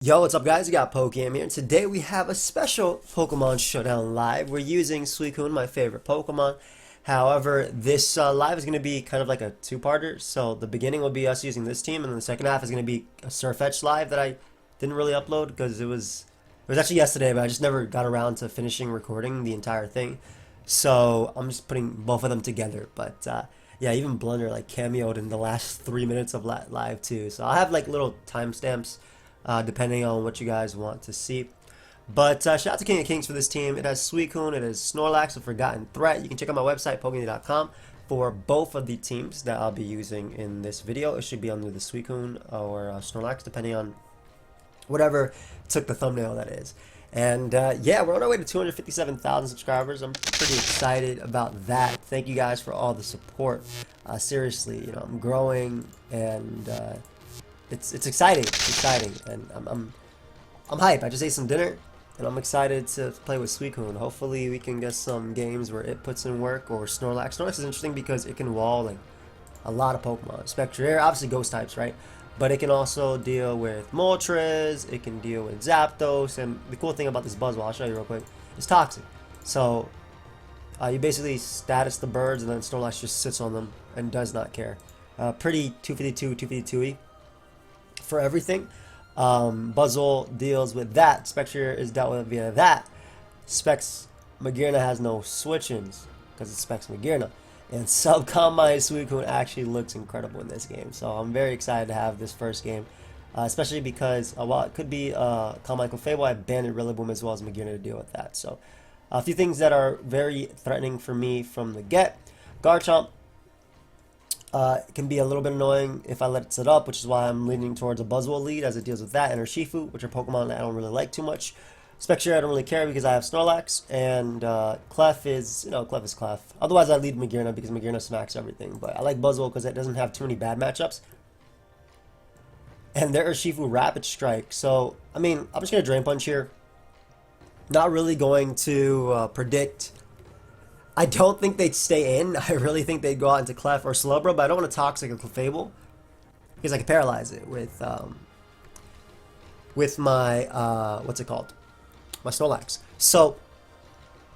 Yo, what's up guys? You got pokeaim here, and today we have a special Pokemon Showdown live. We're using Suicune, my favorite Pokemon. However, this live is going to be kind of like a two-parter. So the beginning will be us using this team, and then the second half is going to be a Sirfetch'd live that I didn't really upload because it was actually yesterday, but I just never got around to finishing recording the entire thing. So I'm just putting both of them together. But yeah, even Blunder like cameoed in the last 3 minutes of live too. So I'll have like little timestamps depending on what you guys want to see. But shout out to King of Kings for this team. It has Suicune, it has Snorlax, a Forgotten Threat. You can check out my website, pokeaimMD.com, for both of the teams that I'll be using in this video. It should be under the Suicune or Snorlax, depending on whatever took the thumbnail, that is. And yeah, we're on our way to 257,000 subscribers. I'm pretty excited about that. Thank you guys for all the support. Seriously, you know, I'm growing, and it's exciting. It's exciting, and I'm hyped. I just ate some dinner, and I'm excited to play with Suicune. Hopefully, we can get some games where it puts in work, or Snorlax. Snorlax is interesting because it can wall like a lot of Pokemon. Spectrier, obviously ghost types, right? But it can also deal with Moltres. It can deal with Zapdos, and the cool thing about this Buzzwole, I'll show you real quick, is toxic. So you basically status the birds, and then Snorlax just sits on them and does not care. Pretty 252, 252-y. For everything. Buzzwole deals with that. Spectrier is dealt with via that. Specs Magearna has no switch-ins because it's Specs Magearna. And Subcombine Suicune actually looks incredible in this game. So I'm very excited to have this first game. Especially because while it could be Combine Clefable, I banded Rillaboom as well as Magearna to deal with that. So a few things that are very threatening for me from the get. Garchomp. It can be a little bit annoying if I let it sit up, which is why I'm leaning towards a Buzzwole lead as it deals with that, and Urshifu, which are Pokemon that I don't really like too much. Spectre I don't really care because I have Snorlax, and Clef is, you know, Clef is Clef. Otherwise I lead Magearna because Magearna smacks everything, but I like Buzzwole because it doesn't have too many bad matchups. And their Urshifu Rapid Strike, so, I mean, I'm just going to Drain Punch here. Not really going to predict. I don't think they'd stay in. I really think they'd go out into Clef or Slowbro, but I don't want to Toxic or Clefable because I can paralyze it with my what's it called? My Snorlax. So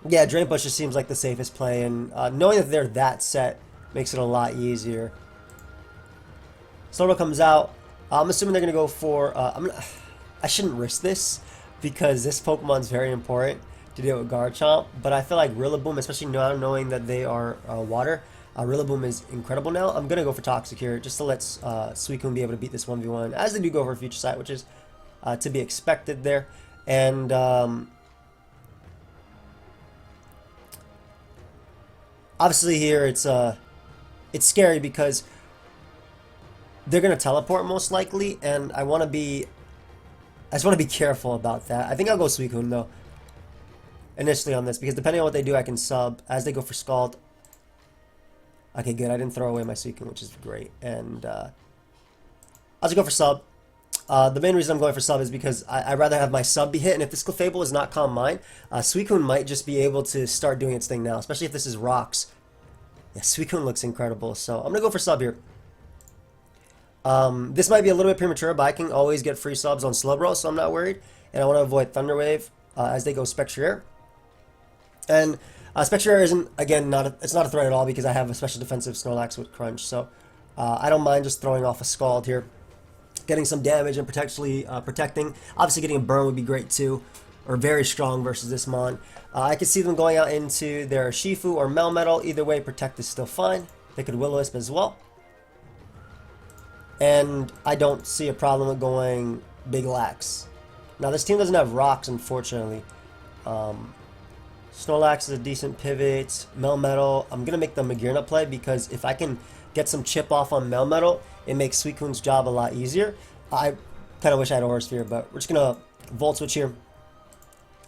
yeah, Drain Punch just seems like the safest play, and knowing that they're that set makes it a lot easier. Slowbro comes out. I'm assuming they're gonna go for. I shouldn't risk this because this Pokemon's very important to deal with Garchomp, but I feel like Rillaboom, especially now knowing that they are water, Rillaboom is incredible now. I'm going to go for Toxic here, just to let Suicune be able to beat this 1v1, as they do go for Future Sight, which is to be expected there. And obviously here it's scary because they're going to teleport most likely, and I just want to be careful about that. I think I'll go Suicune though initially on this, because depending on what they do, I can sub as they go for Scald. Okay, good. I didn't throw away my Suicune, which is great. And I'll just go for sub. The main reason I'm going for sub is because I'd rather have my sub be hit, and if this Clefable is not Calm Mind, Suicune might just be able to start doing its thing now, especially if this is Rocks. Yeah, Suicune looks incredible, so I'm going to go for sub here. This might be a little bit premature, but I can always get free subs on Slowbro, so I'm not worried. And I want to avoid Thunder Wave as they go Spectrier. And Spectrier isn't, again, it's not a threat at all because I have a special defensive Snorlax with Crunch, so I don't mind just throwing off a Scald here. Getting some damage and potentially protecting. Obviously getting a burn would be great too, or very strong versus this Mon. I could see them going out into their Shifu or Melmetal. Either way, Protect is still fine. They could Will-O-Wisp as well. And I don't see a problem with going Big Lax. Now this team doesn't have Rocks, unfortunately. Snorlax is a decent pivot. Melmetal, I'm going to make the Magearna play because if I can get some chip off on Melmetal, it makes Suicune's job a lot easier. I kind of wish I had a Horse Sphere, but we're just going to Volt Switch here,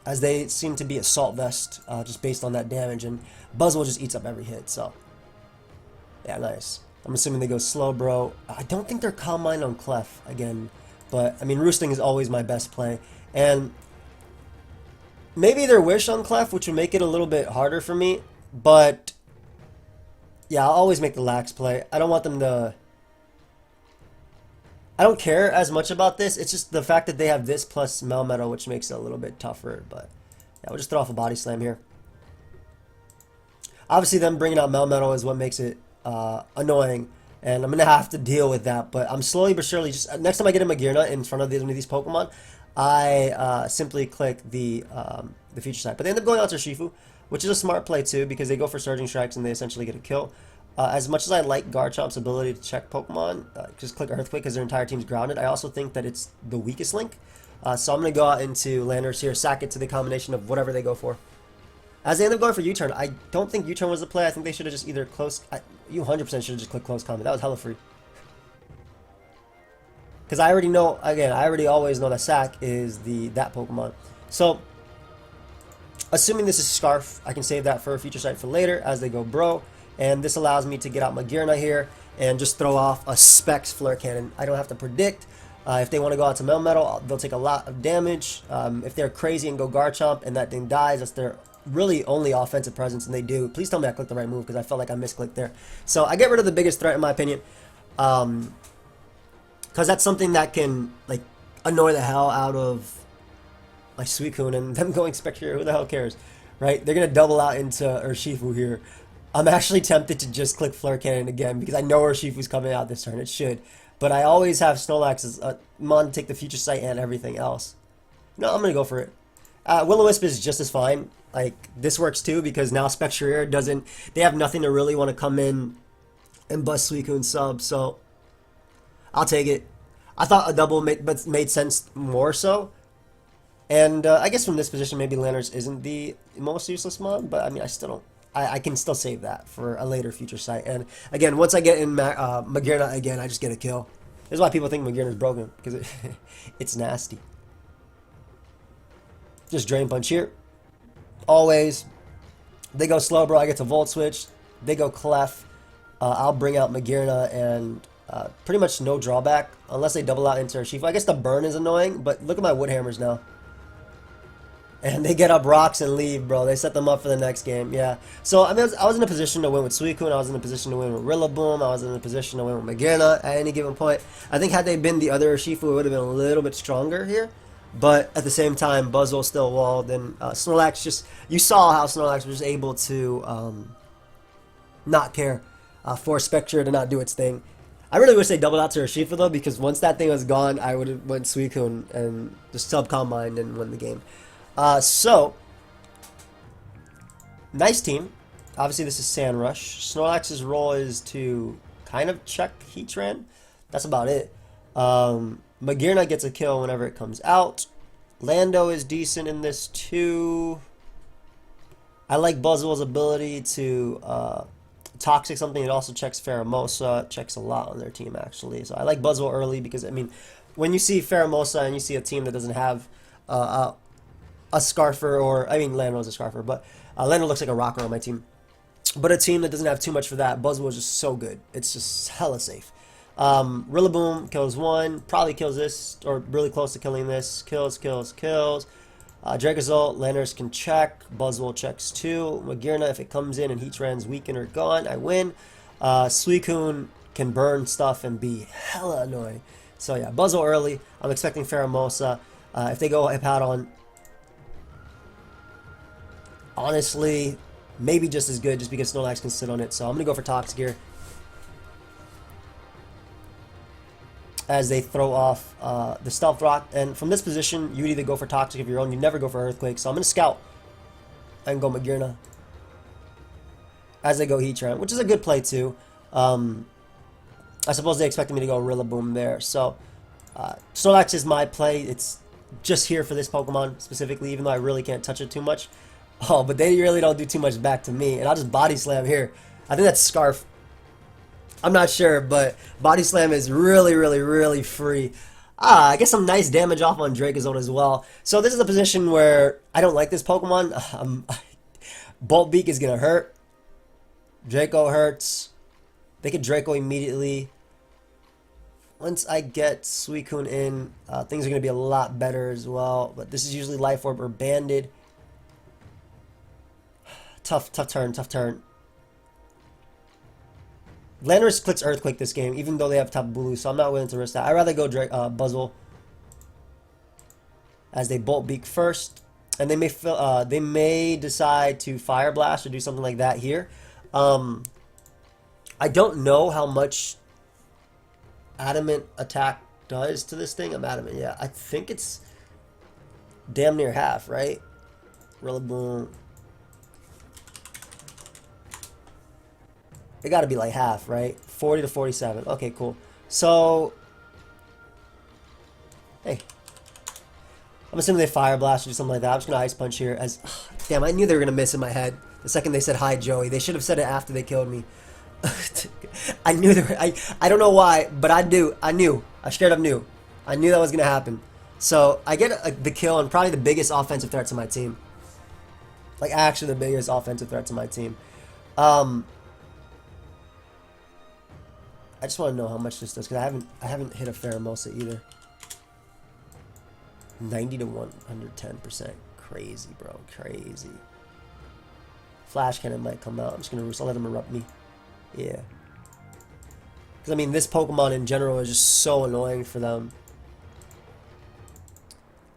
as they seem to be Assault Vest just based on that damage, and Buzzwole just eats up every hit, so yeah, nice. I'm assuming they go Slowbro. I don't think they're Calm Mind on Clef again, but I mean, Roosting is always my best play, and maybe their Wish on Clef, which would make it a little bit harder for me, but yeah, I'll always make the Lax play. I don't want them to I don't care as much about this. It's just the fact that they have this plus Melmetal, which makes it a little bit tougher. But yeah, we'll just throw off a Body Slam here. Obviously, them bringing out Melmetal is what makes it annoying, and I'm gonna have to deal with that. But I'm slowly but surely just next time I get a Magearna in front of these Pokemon, I simply click the Future Sight. But they end up going out to Shifu, which is a smart play too because they go for Surging Strikes and they essentially get a kill. As much as I like Garchomp's ability to check Pokemon, just click Earthquake because their entire team's grounded, I also think that it's the weakest link. So I'm going to go out into Landers here, sack it to the combination of whatever they go for. As they end up going for U-Turn, I don't think U-Turn was the play. I think they should have just either you 100% should have just clicked Close Combat. That was hella free. Because I already know, again, I already always know that Sack is that Pokemon. So, assuming this is Scarf, I can save that for a Future Sight for later as they go Bro. And this allows me to get out Magearna here and just throw off a Specs Flare Cannon. I don't have to predict. If they want to go out to Melmetal, they'll take a lot of damage. If they're crazy and go Garchomp and that thing dies, that's their really only offensive presence, and they do. Please tell me I clicked the right move because I felt like I misclicked there. So I get rid of the biggest threat in my opinion. Because that's something that can like annoy the hell out of my Suicune, and them going Spectrier, who the hell cares, right? They're going to double out into Urshifu here. I'm actually tempted to just click Flare Cannon again because I know Urshifu's coming out this turn. It should. But I always have Snorlax as Mon take the Future Sight and everything else. No, I'm going to go for it. Will-O-Wisp is just as fine. Like, this works too because now Spectrier doesn't... They have nothing to really want to come in and bust Suicune sub, so I'll take it. I thought a double made sense more so. And I guess from this position, maybe Landers isn't the most useless Mon, but I mean, I still don't... I can still save that for a later Future Sight. And again, once I get in Magearna again, I just get a kill. This is why people think Magearna is broken, because it's nasty. Just Drain Punch here. Always. They go Slowbro, I get to Volt Switch. They go Clef. I'll bring out Magearna and pretty much no drawback, unless they double out into Urshifu. I guess the burn is annoying, but look at my Wood Hammers now. And they get up rocks and leave, bro. They set them up for the next game, yeah. So, I mean, I was in a position to win with Suicune. I was in a position to win with Rillaboom. I was in a position to win with Magearna at any given point. I think had they been the other Urshifu, it would have been a little bit stronger here. But at the same time, Buzzwole still walled. And Snorlax just... You saw how Snorlax was able to not care for Spectre to not do its thing. I really wish they doubled out to Urshifu, though, because once that thing was gone, I would have went Suicune and just sub-combined and win the game. So, nice team. Obviously, this is Sand Rush. Snorlax's role is to kind of check Heatran. That's about it. Magearna gets a kill whenever it comes out. Lando is decent in this too. I like Buzzwole's ability to Toxic something. It also checks Pheromosa. Checks a lot on their team, actually. So I like Buzzwole early because, I mean, when you see Pheromosa and you see a team that doesn't have a Scarfer, or I mean Lando's a Scarfer, but Lando looks like a rocker on my team. But a team that doesn't have too much for that, Buzzwole is just so good. It's just hella safe. Rillaboom kills one, probably kills this, or really close to killing this. Kills. Dracozolt, Landers can check. Buzzwole checks too. Magearna, if it comes in and Heatran's weakened or gone, I win. Suicune can burn stuff and be hella annoying. So yeah, Buzzwole early. I'm expecting Pheromosa. If they go Hippowdon, honestly, maybe just as good, just because Snorlax can sit on it. So I'm going to go for Toxic here. As they throw off the Stealth Rock. And from this position, you would either go for Toxic of your own. You never go for Earthquake. So I'm going to Scout and go Magearna. As they go Heatran, which is a good play too. I suppose they expected me to go Rillaboom there. So Snorlax is my play. It's just here for this Pokemon specifically, even though I really can't touch it too much. Oh, but they really don't do too much back to me. And I'll just Body Slam here. I think that's Scarf. I'm not sure, but Body Slam is really free. I get some nice damage off on Dracozolt as well. So this is a position where I don't like this Pokemon. Bolt Beak is going to hurt. Draco hurts. They could Draco immediately. Once I get Suicune in, things are going to be a lot better as well. But this is usually Life Orb or Banded. Tough turn. Landorus clicks Earthquake this game, even though they have Tapu Bulu, so I'm not willing to risk that. I'd rather go Buzzle as they Bolt Beak first, and they may decide to Fire Blast or do something like that here. I don't know how much Adamant attack does to this thing. I'm Adamant, yeah. I think it's damn near half, right? Rillaboom. It got to be like half, right? 40 to 47. Okay, cool. So, hey. I'm assuming they Fire Blast or something like that. I'm just going to Ice Punch here. As damn, I knew they were going to miss in my head the second they said, hi, Joey. They should have said it after they killed me. I knew they were... I don't know why, but I knew. I straight up knew. I knew that was going to happen. So, I get the kill and probably the biggest offensive threat to my team. Like, actually the biggest offensive threat to my team. I just want to know how much this does, because I haven't hit a Pheromosa either. 90 to 110%. Crazy, bro. Crazy. Flash Cannon might come out. I'm just going to let him erupt me. Yeah. Because, I mean, this Pokemon in general is just so annoying for them.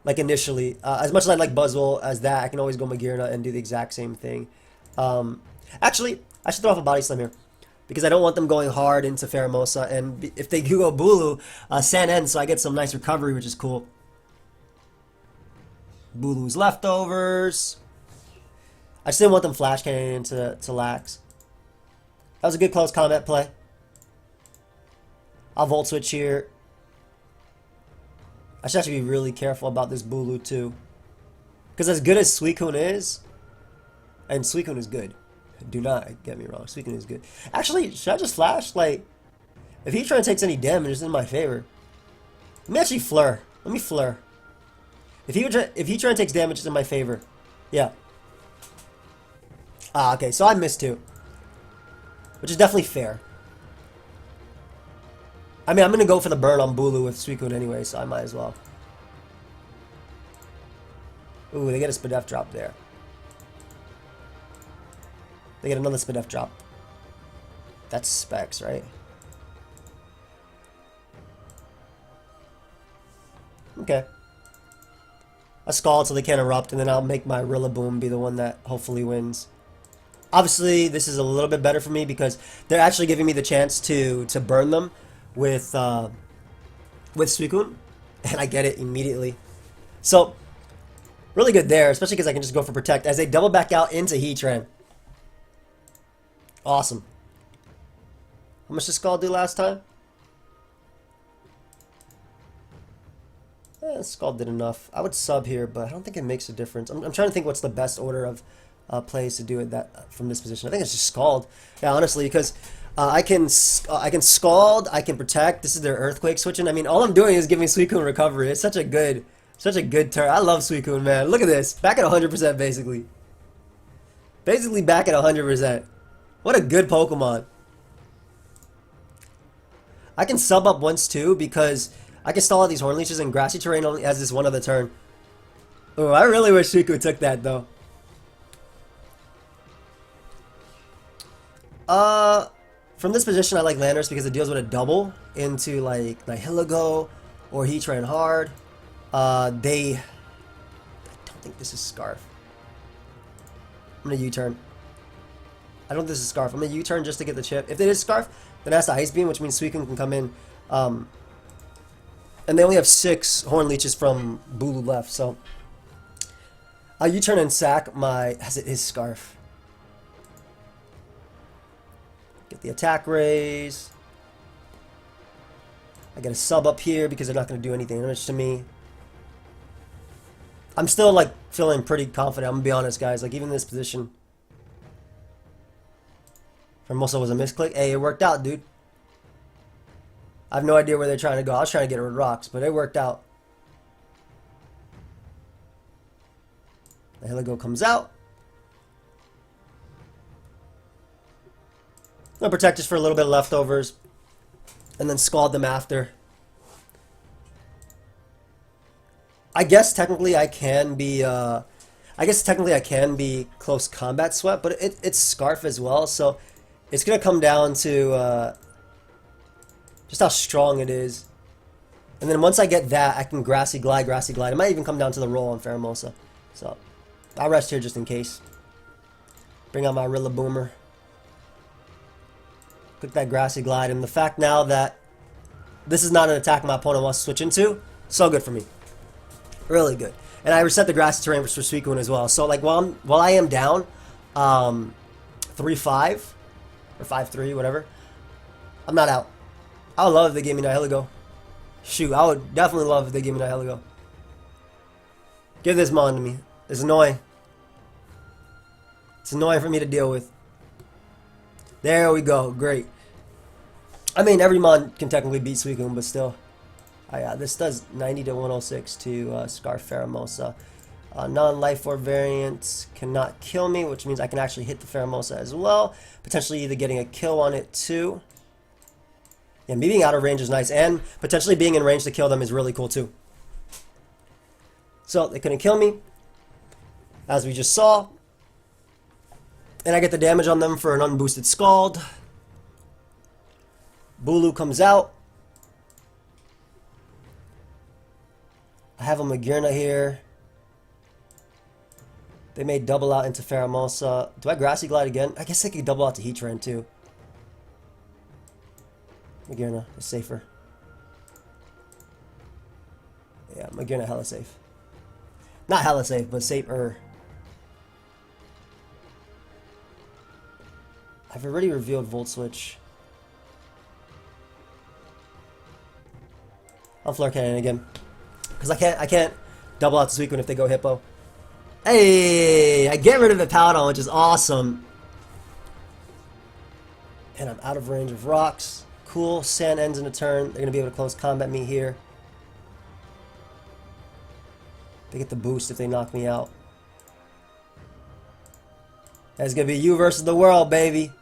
Like, initially. As much as I like Buzzwole as that, I can always go Magearna and do the exact same thing. Actually, I should throw off a Body Slam here, because I don't want them going hard into Pheromosa. And if they do go Bulu, San N, so I get some nice recovery, which is cool. Bulu's leftovers. I just didn't want them Flash Cannon into Lax. That was a good close combat play. I'll Volt Switch here. I should actually be really careful about this Bulu too. Because as good as Suicune is, and Suicune is good. Do not get me wrong, Suicune is good. Actually, should I just Flash? Like, if Heatran takes any damage, it's in my favor. Let me actually Fleur. Let me Fleur. If Heatran takes damage, it's in my favor. Yeah. Ah, okay, so I missed too. Which is definitely fair. I mean, I'm going to go for the burn on Bulu with Suicune anyway, so I might as well. Ooh, they get a Spadef drop there. They get another Spadef drop. That's Specs, right? Okay. A Scald so they can't erupt, and then I'll make my Rillaboom be the one that hopefully wins. Obviously, this is a little bit better for me because they're actually giving me the chance to burn them with Suicune, and I get it immediately. So, really good there, especially because I can just go for Protect as they double back out into Heatran. Awesome. How much did Scald do last time? Scald did enough. I would sub here, but I don't think it makes a difference. I'm trying to think what's the best order of plays to do it from this position. I think it's just Scald. Yeah, honestly, because I can Scald, I can Protect. This is their Earthquake switching. I mean, all I'm doing is giving Suicune recovery. It's such a good turn. I love Suicune, man. Look at this. Back at 100% basically. Basically back at 100%. What a good Pokemon. I can sub up once too because I can stall out these Horn Leeches, and Grassy Terrain only has this one other turn. Oh, I really wish Suicune took that though. From this position, I like Landorus because it deals with a double into like Nihilego or Heatran hard. I don't think this is Scarf. I'm gonna U-turn. I don't think this is Scarf. I'm gonna U-turn just to get the chip. If it is Scarf, then that's the Ice Beam, which means Suicune can come in. And they only have 6 Horn Leeches from Bulu left, so I'll U-turn and sack my, as it is Scarf. Get the attack raise. I get a sub up here because they're not going to do anything damage to me. I'm still like feeling pretty confident. I'm going to be honest, guys. Like even in this position. Formosa was a misclick. Hey, it worked out, dude. I have no idea where they're trying to go. I was trying to get rid of rocks, but it worked out. The Heligo comes out. I'm going to protect just for a little bit of leftovers. And then Scald them after. I guess technically I can be close combat sweat, but it's Scarf as well, so it's gonna come down to just how strong it is. And then once I get that, I can Grassy Glide, Grassy Glide. It might even come down to the roll on Pheromosa. So, I'll rest here just in case. Bring out my Rillaboomer. Click that Grassy Glide. And the fact now that this is not an attack my opponent wants to switch into, so good for me. Really good. And I reset the grassy terrain for Suicune as well. So, like, while I am down 3-5 or 5-3, whatever, I'm not out. I would love if they gave me Nihilego. Shoot, I would definitely love if they gave me Nihilego. Give this Mon to me. It's annoying. It's annoying for me to deal with. There we go. Great. I mean, every Mon can technically beat Suicune, but still. Yeah, this does 90 to 106 to Scarf Pheromosa. Non-life orb variant cannot kill me, which means I can actually hit the Pheromosa as well. Potentially either getting a kill on it too. Yeah, me being out of range is nice, and potentially being in range to kill them is really cool too. So, they couldn't kill me, as we just saw. And I get the damage on them for an unboosted Scald. Bulu comes out. I have a Magearna here. They may double out into Pheromosa. Do I Grassy Glide again? I guess I could double out to Heatran too. Magearna is safer. Yeah, Magearna hella safe. Not hella safe, but safer. I've already revealed Volt Switch. I'll Flare Cannon again. Because I can't double out the Suicune if they go Hippo. Hey! I get rid of the Powdon, which is awesome. And I'm out of range of rocks. Cool. Sand ends in a turn. They're going to be able to close combat me here. They get the boost if they knock me out. It's going to be you versus the world, baby.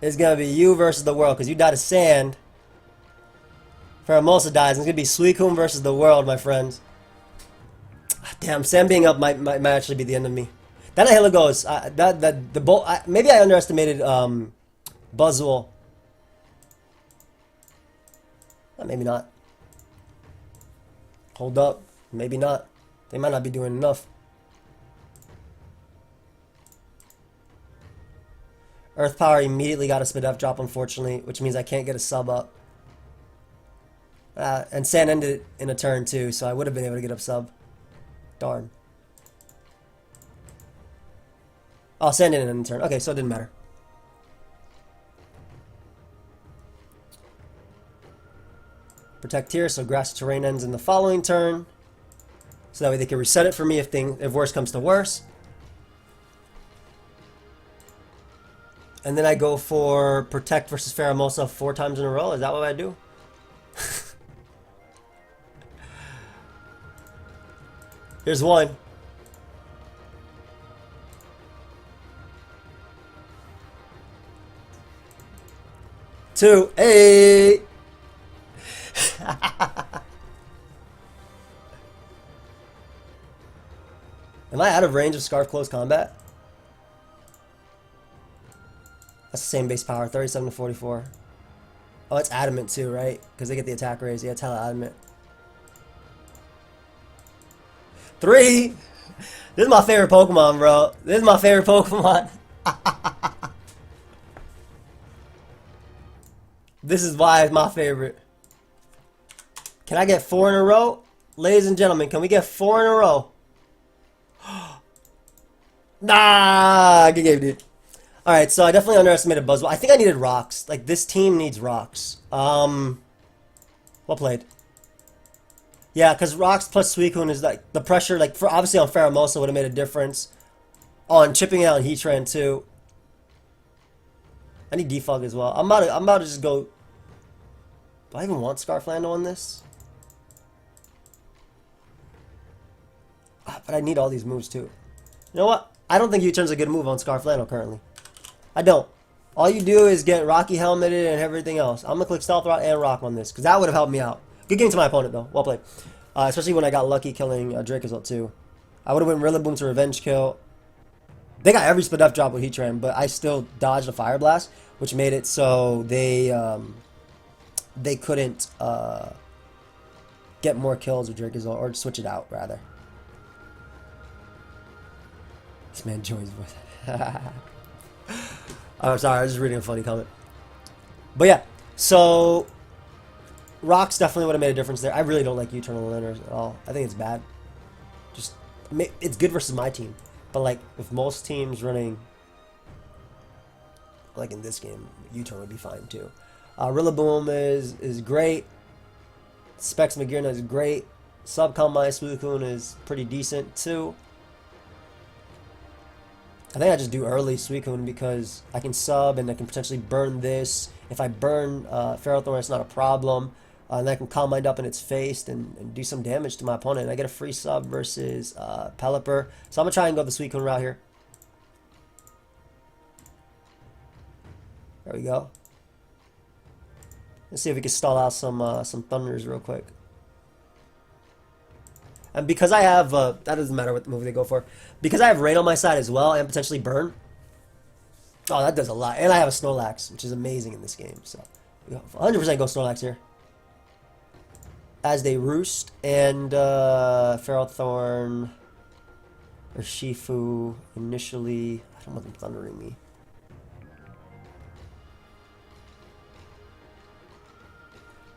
It's going to be you versus the world because you died of sand. Pheromosa dies. It's going to be Suicune versus the world, my friends. Damn, Sam being up might actually be the end of me. That Nihilego goes. Maybe I underestimated Buzzwole. Maybe not. Hold up. Maybe not. They might not be doing enough. Earth Power immediately got a Spadef drop, unfortunately, which means I can't get a sub up. And Sand ended in a turn too, so I would have been able to get up sub. Darn. Oh, Sand ended in a turn. Okay, so it didn't matter. Protect here, so grass terrain ends in the following turn. So that way they can reset it for me if worse comes to worse. And then I go for Protect versus Pheromosa 4 times in a row. Is that what I do? Here's one. Two. Hey! Am I out of range of Scarf Close Combat? That's the same base power, 37 to 44. Oh, it's Adamant too, right? Because they get the attack raise. Yeah, it's hella Adamant. 3! This is my favorite Pokemon, bro. This is my favorite Pokemon. This is why it's my favorite. Can I get 4 in a row? Ladies and gentlemen, can we get 4 in a row? Nah, good game, dude. Alright, so I definitely underestimated Buzzwole. I think I needed rocks. Like, this team needs rocks. Well played. Yeah, because rocks plus Suicune is like, the pressure, like, for obviously on Pheromosa would have made a difference. On chipping out on Heatran, too. I need Defog as well. I'm about to just go... Do I even want Scarflando on this? But I need all these moves, too. You know what? I don't think U-turn's a good move on Scarflando currently. I don't. All you do is get Rocky helmeted and everything else. I'm going to click Stealth Rot and Rock on this, because that would have helped me out. Good game to my opponent, though. Well played. Especially when I got lucky killing Dracozolt, too. I would have went Rillaboom to Revenge Kill. They got every split up drop with Heatran, but I still dodged a Fire Blast, which made it so they couldn't get more kills with Dracozolt, or switch it out rather. This man joins with. I'm sorry, I was just reading a funny comment. But yeah, so Rocks definitely would have made a difference there. I really don't like U-Turn Laners at all. I think it's bad. Just it's good versus my team, but like if most teams running, like in this game, U-Turn would be fine too. Rillaboom is great. Specs Magearna is great. Subcom my Suicune is pretty decent too. I think I just do early Suicune because I can sub and I can potentially burn this. If I burn Ferrothorn, it's not a problem. And I can Calm Mind up in its face and do some damage to my opponent. I get a free sub versus Pelipper. So I'm going to try and go the Suicune route here. There we go. Let's see if we can stall out some Thunders real quick. And because I have, that doesn't matter what move they go for. Because I have Rain on my side as well and potentially Burn. Oh, that does a lot. And I have a Snorlax, which is amazing in this game. So, 100% go Snorlax here. As they roost. And, Ferrothorn. Or Shifu initially. I don't want them thundering me.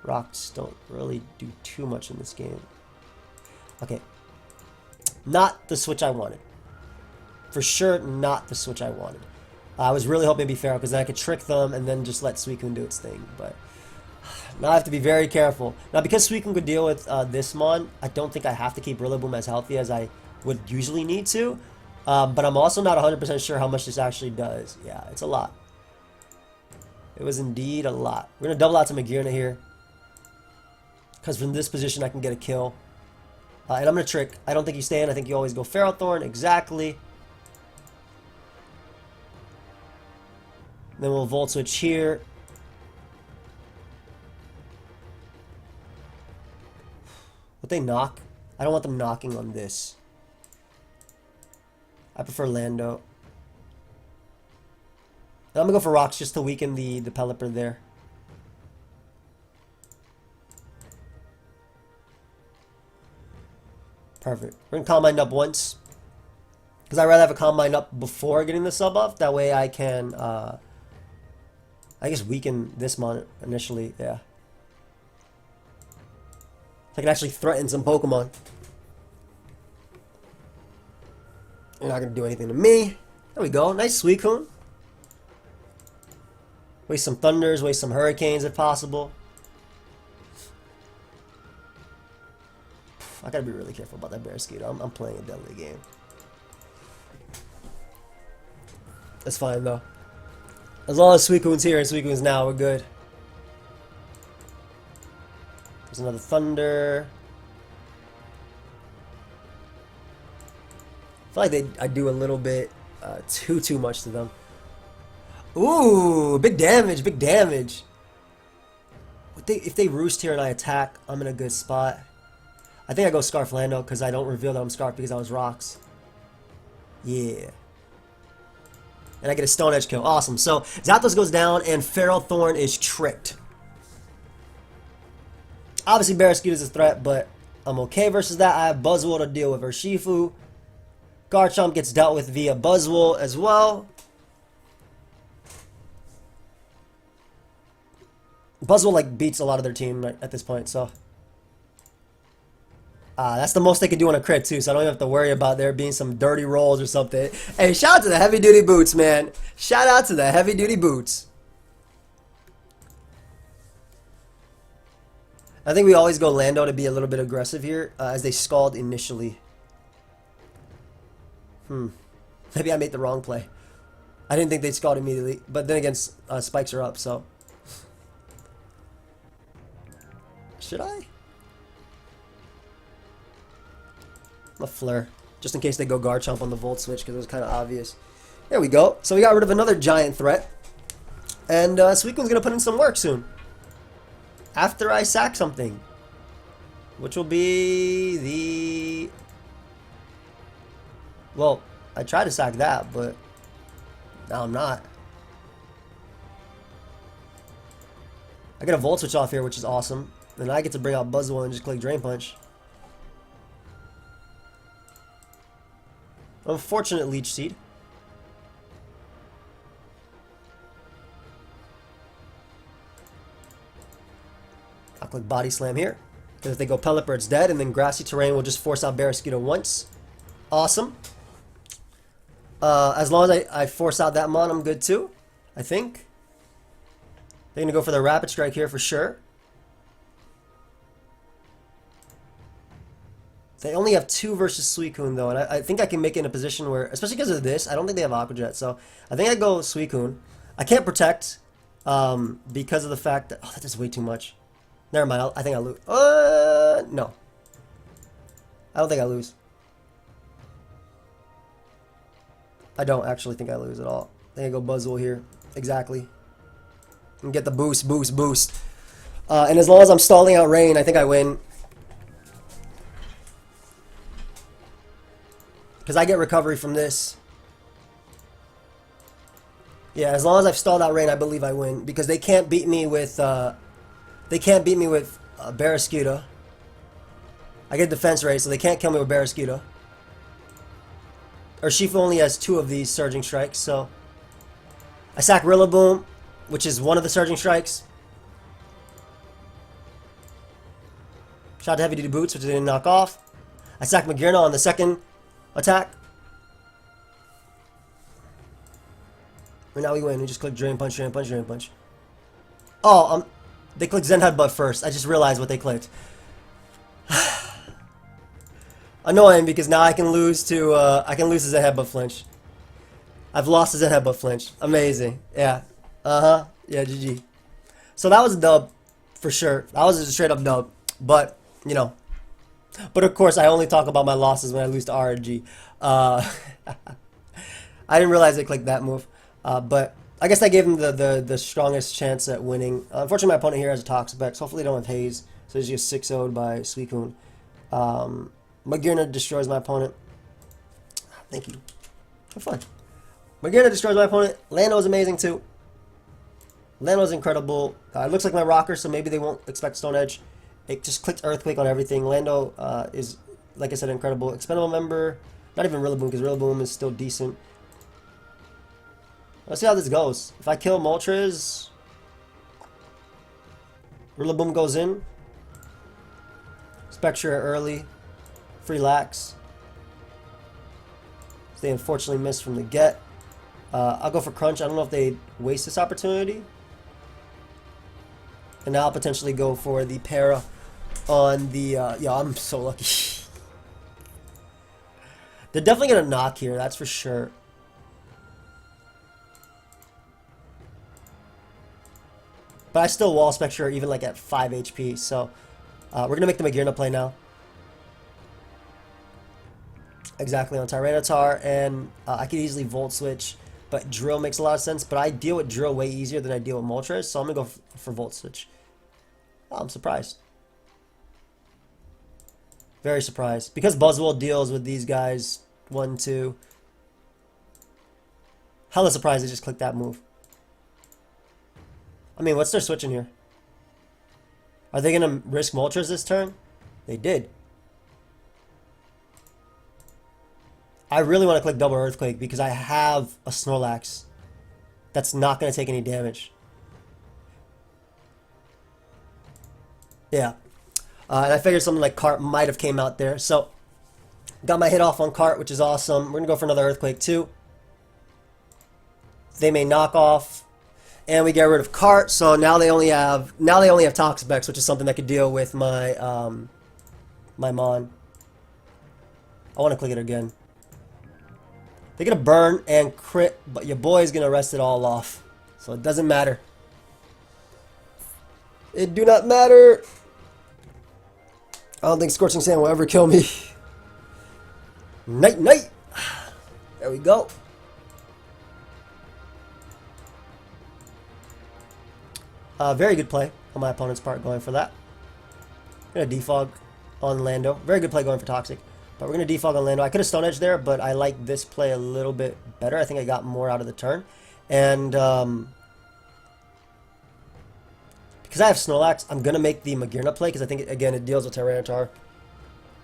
Rocks don't really do too much in this game. Okay. Not the switch I wanted. For sure, not the switch I wanted. I was really hoping it'd be Pharaoh because then I could trick them and then just let Suicune do its thing. But now I have to be very careful. Now, because Suicune could deal with this Mon, I don't think I have to keep Rillaboom as healthy as I would usually need to. But I'm also not 100% sure how much this actually does. Yeah, it's a lot. It was indeed a lot. We're going to double out to Magearna here. Because from this position, I can get a kill. And I'm going to trick. I don't think you stay in. I think you always go Ferrothorn. Exactly. Then we'll Volt Switch here. Would they knock? I don't want them knocking on this. I prefer Lando. And I'm going to go for Rocks just to weaken the Pelipper there. Perfect. We're going to Calm Mind up once. Because I'd rather have a Calm Mind up before getting the sub buff. That way I can, I guess, weaken this Mon initially. Yeah. I can actually threaten some Pokemon. You're not going to do anything to me. There we go. Nice Suicune. Waste some Thunders. Waste some Hurricanes if possible. I gotta be really careful about that Barraskewda. I'm playing a deadly game. That's fine though. As long as Suicune's here and Suicune's now, we're good. There's another Thunder. I feel like I do a little bit too much to them. Ooh, big damage, big damage. If they roost here and I attack, I'm in a good spot. I think I go Scarf Lando because I don't reveal that I'm Scarf because I was Rocks. Yeah. And I get a Stone Edge kill. Awesome. So Zapdos goes down and Ferrothorn is tricked. Obviously Barraskewda is a threat, but I'm okay versus that. I have Buzzwole to deal with Urshifu. Garchomp gets dealt with via Buzzwole as well. Buzzwole like beats a lot of their team at this point, so... that's the most they can do on a crit too, so I don't even have to worry about there being some dirty rolls or something. Hey, shout out to the heavy duty boots, man. Shout out to the heavy duty boots. I think we always go Lando to be a little bit aggressive here, as they Scald initially. Maybe I made the wrong play. I didn't think they'd Scald immediately, but then again, spikes are up, so... Should I? A Flare, just in case they go Garchomp on the Volt Switch, because it was kind of obvious. There we go. So we got rid of another giant threat. And Suicune's going to put in some work soon. After I sack something. Which will be the... Well, I tried to sack that, but now I'm not. I get a Volt Switch off here, which is awesome. And I get to bring out Buzzwole and just click Drain Punch. Unfortunate Leech Seed. I'll click Body Slam here. Because if they go Pelipper, it's dead. And then Grassy Terrain will just force out Barraskewda once. Awesome. As long as I force out that Mon, I'm good too. I think. They're going to go for the Rapid Strike here for sure. They only have 2 versus Suicune though, and I think I can make it in a position where, especially because of this, I don't think they have Aqua Jet, so I think I go Suicune. I can't protect because of the fact that, oh, that is way too much. Never mind, I think I lose. No. I don't think I lose. I don't actually think I lose at all. I think I go Buzzwole here. Exactly. And get the boost, boost, boost. And as long as I'm stalling out Rain, I think I win. Because I get recovery from this. Yeah, as long as I've stalled out Rain, I believe I win. Because they can't beat me with Barraskewda. I get defense rate, so they can't kill me with Barraskewda. Urshifu only has 2 of these Surging Strikes, so I sack Rillaboom, which is one of the Surging Strikes. Shot to Heavy Duty Boots, which they didn't knock off. I sack Magearna on the second attack. And now we win. We just click Drain Punch, Drain Punch, Drain Punch. Oh, they clicked Zen Headbutt first. I just realized what they clicked. Annoying because now I can lose to the Zen Headbutt flinch. I've lost the Zen Headbutt flinch. Amazing. Yeah. Yeah, GG. So that was a dub for sure. That was a straight up dub. But, you know. But of course I only talk about my losses when I lose to RNG. I didn't realize they clicked that move. But I guess I gave him the strongest chance at winning. Unfortunately my opponent here has a Toxapex. Hopefully they don't have Haze. So he's just 6-0'd by Suicune. Magearna destroys my opponent. Thank you. Have fun. Magearna destroys my opponent. Lando is amazing too. Lando's incredible. It looks like my rocker, so maybe they won't expect Stone Edge. It just clicked Earthquake on everything. Lando is, like I said, incredible. Expendable member. Not even Rillaboom, because Rillaboom is still decent. Let's see how this goes. If I kill Moltres, Rillaboom goes in. Spectrier early. Free Lax. They unfortunately missed from the get. I'll go for Crunch. I don't know if they waste this opportunity. And now I'll potentially go for the Para on the... yeah, I'm so lucky. They're definitely going to knock here, that's for sure. But I still wall Spectre even like at 5 HP, so we're going to make the Magearna play now. Exactly, on Tyranitar, and I could easily Volt Switch, but Drill makes a lot of sense, but I deal with Drill way easier than I deal with Moltres, so I'm going to go for Volt Switch. Oh, I'm surprised. Very surprised. Because Buzzwole deals with these guys, 1, 2. Hella surprised they just clicked that move. I mean, what's their switch in here? Are they going to risk Moltres this turn? They did. I really want to click Double Earthquake because I have a Snorlax that's not going to take any damage. Yeah. And I figured something like Cart might have came out there. So, got my hit off on Cart, which is awesome. We're going to go for another Earthquake too. They may knock off. And we get rid of Cart, so now they only have Toxapex, which is something that could deal with my my Mon. I want to click it again. They're gonna burn and crit, but your boy is gonna rest it all off. So it doesn't matter. It do not matter. I don't think Scorching Sand will ever kill me. Night night. There we go. Very good play on my opponent's part going for that. Gonna defog on Lando. Very good play going for Toxic. But we're going to default on Lando. I could have Stone Edge there, but I like this play a little bit better. I think I got more out of the turn. And because I have Snorlax, I'm going to make the Magearna play because I think, again, it deals with Tyranitar.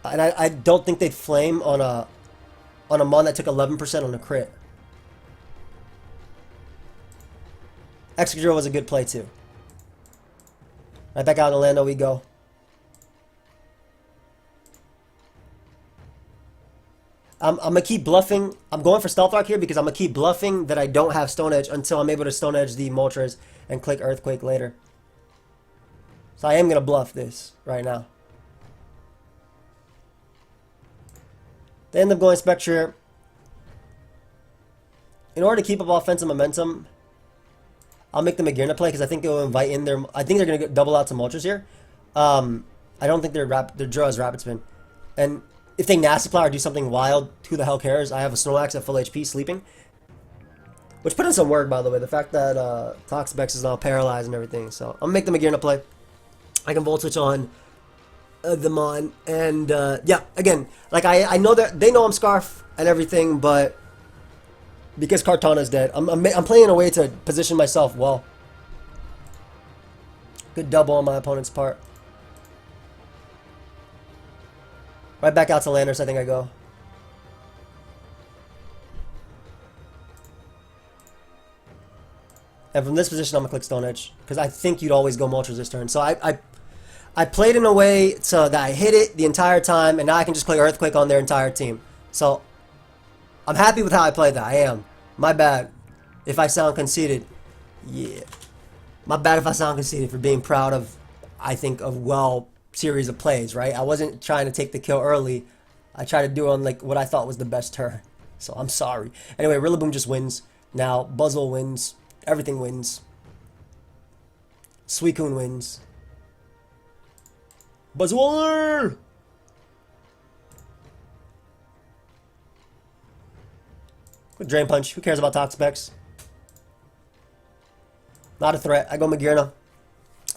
And I don't think they'd Flame on a Mon that took 11% on a crit. Excadrill was a good play, too. Right back out in Lando we go. I'm going to keep bluffing. I'm going for Stealth Rock here because I'm going to keep bluffing that I don't have Stone Edge until I'm able to Stone Edge the Moltres and click Earthquake later. So I am going to bluff this right now. They end up going Spectrier. In order to keep up offensive momentum, I'll make the Magearna play because I think it will invite in their... I think they're going to double out some Moltres here. I don't think their draw is Rapid Spin. And if they Nasty Plow or do something wild, who the hell cares? I have a Snorlax at full HP sleeping. Which put in some work, by the way. The fact that Toxapex is now paralyzed and everything. So I'm going to make the Magearna play. I can Volt Switch on the Mon. And yeah, again, like I know that they know I'm Scarf and everything, but because Kartana's dead, I'm playing in a way to position myself well. Good double on my opponent's part. Right back out to Landers, I think I go. And from this position, I'm going to click Stone Edge. Because I think you'd always go Moltres this turn. So I played in a way so that I hit it the entire time, and now I can just click Earthquake on their entire team. So I'm happy with how I played that. I am. My bad if I sound conceited. Yeah. My bad if I sound conceited for being proud of, I think, of series of plays, right? I wasn't trying to take the kill early. I tried to do it on like what I thought was the best turn. So I'm sorry. Anyway, Rillaboom just wins. Now Buzzle wins. Everything wins. Suicune wins. Buzzwaller! Quick Drain Punch. Who cares about Toxapex? Not a threat. I go Magearna.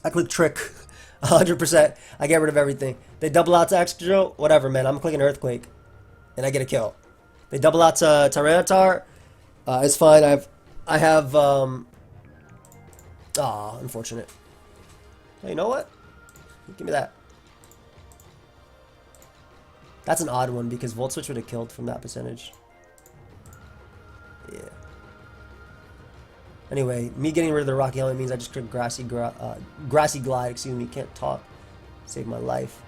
I click Trick. 100%. I get rid of everything. They double out to Excadrill. Whatever, man. I'm clicking Earthquake. And I get a kill. They double out to Tyranitar. It's fine. I have unfortunate. Well, you know what? Give me that. That's an odd one because Volt Switch would have killed from that percentage. Yeah. Anyway, me getting rid of the Rocky Helmet means I just click Grassy Glide, excuse me, can't talk. Save my life.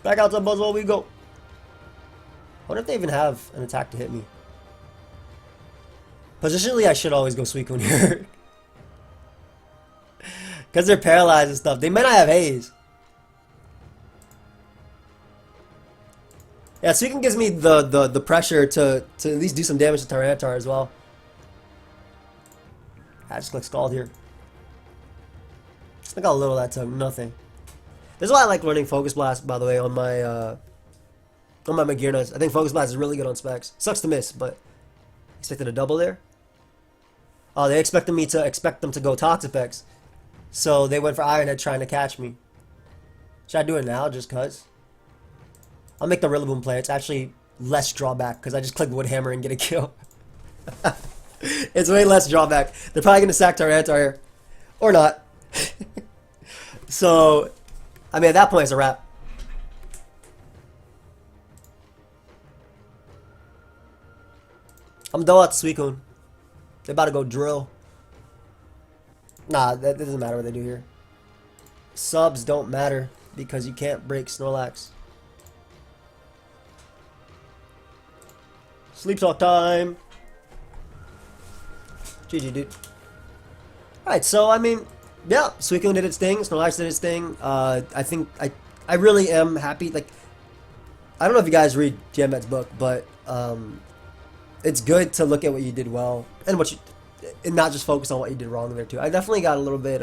Back out to Buzzwole we go. I wonder if they even have an attack to hit me. Positionally, I should always go Suicune here. Because they're paralyzed and stuff. They may not have haze. Yeah, Suicune gives me the pressure to at least do some damage to Tyranitar as well. I just click Scald here. Look how little that took. Nothing. This is why I like running Focus Blast, by the way, on my Magearnas. I think Focus Blast is really good on specs. Sucks to miss, but expected a double there. Oh, they expected me to expect them to go Toxapex. So they went for Ironhead trying to catch me. Should I do it now just cuz? I'll make the Rillaboom play. It's actually less drawback because I just click Wood Hammer and get a kill. It's way less drawback. They're probably going to sack Tyranitar here. Or not. So, I mean, at that point, it's a wrap. I'm done with Suicune. They're about to go drill. Nah, that doesn't matter what they do here. Subs don't matter because you can't break Snorlax. Sleep talk time. GG, dude. Alright, so, I mean, yeah, Suicune did its thing. Snorlax did its thing. I think, I really am happy. Like, I don't know if you guys read Jammet's book, but, it's good to look at what you did well and and not just focus on what you did wrong there too. I definitely got a little bit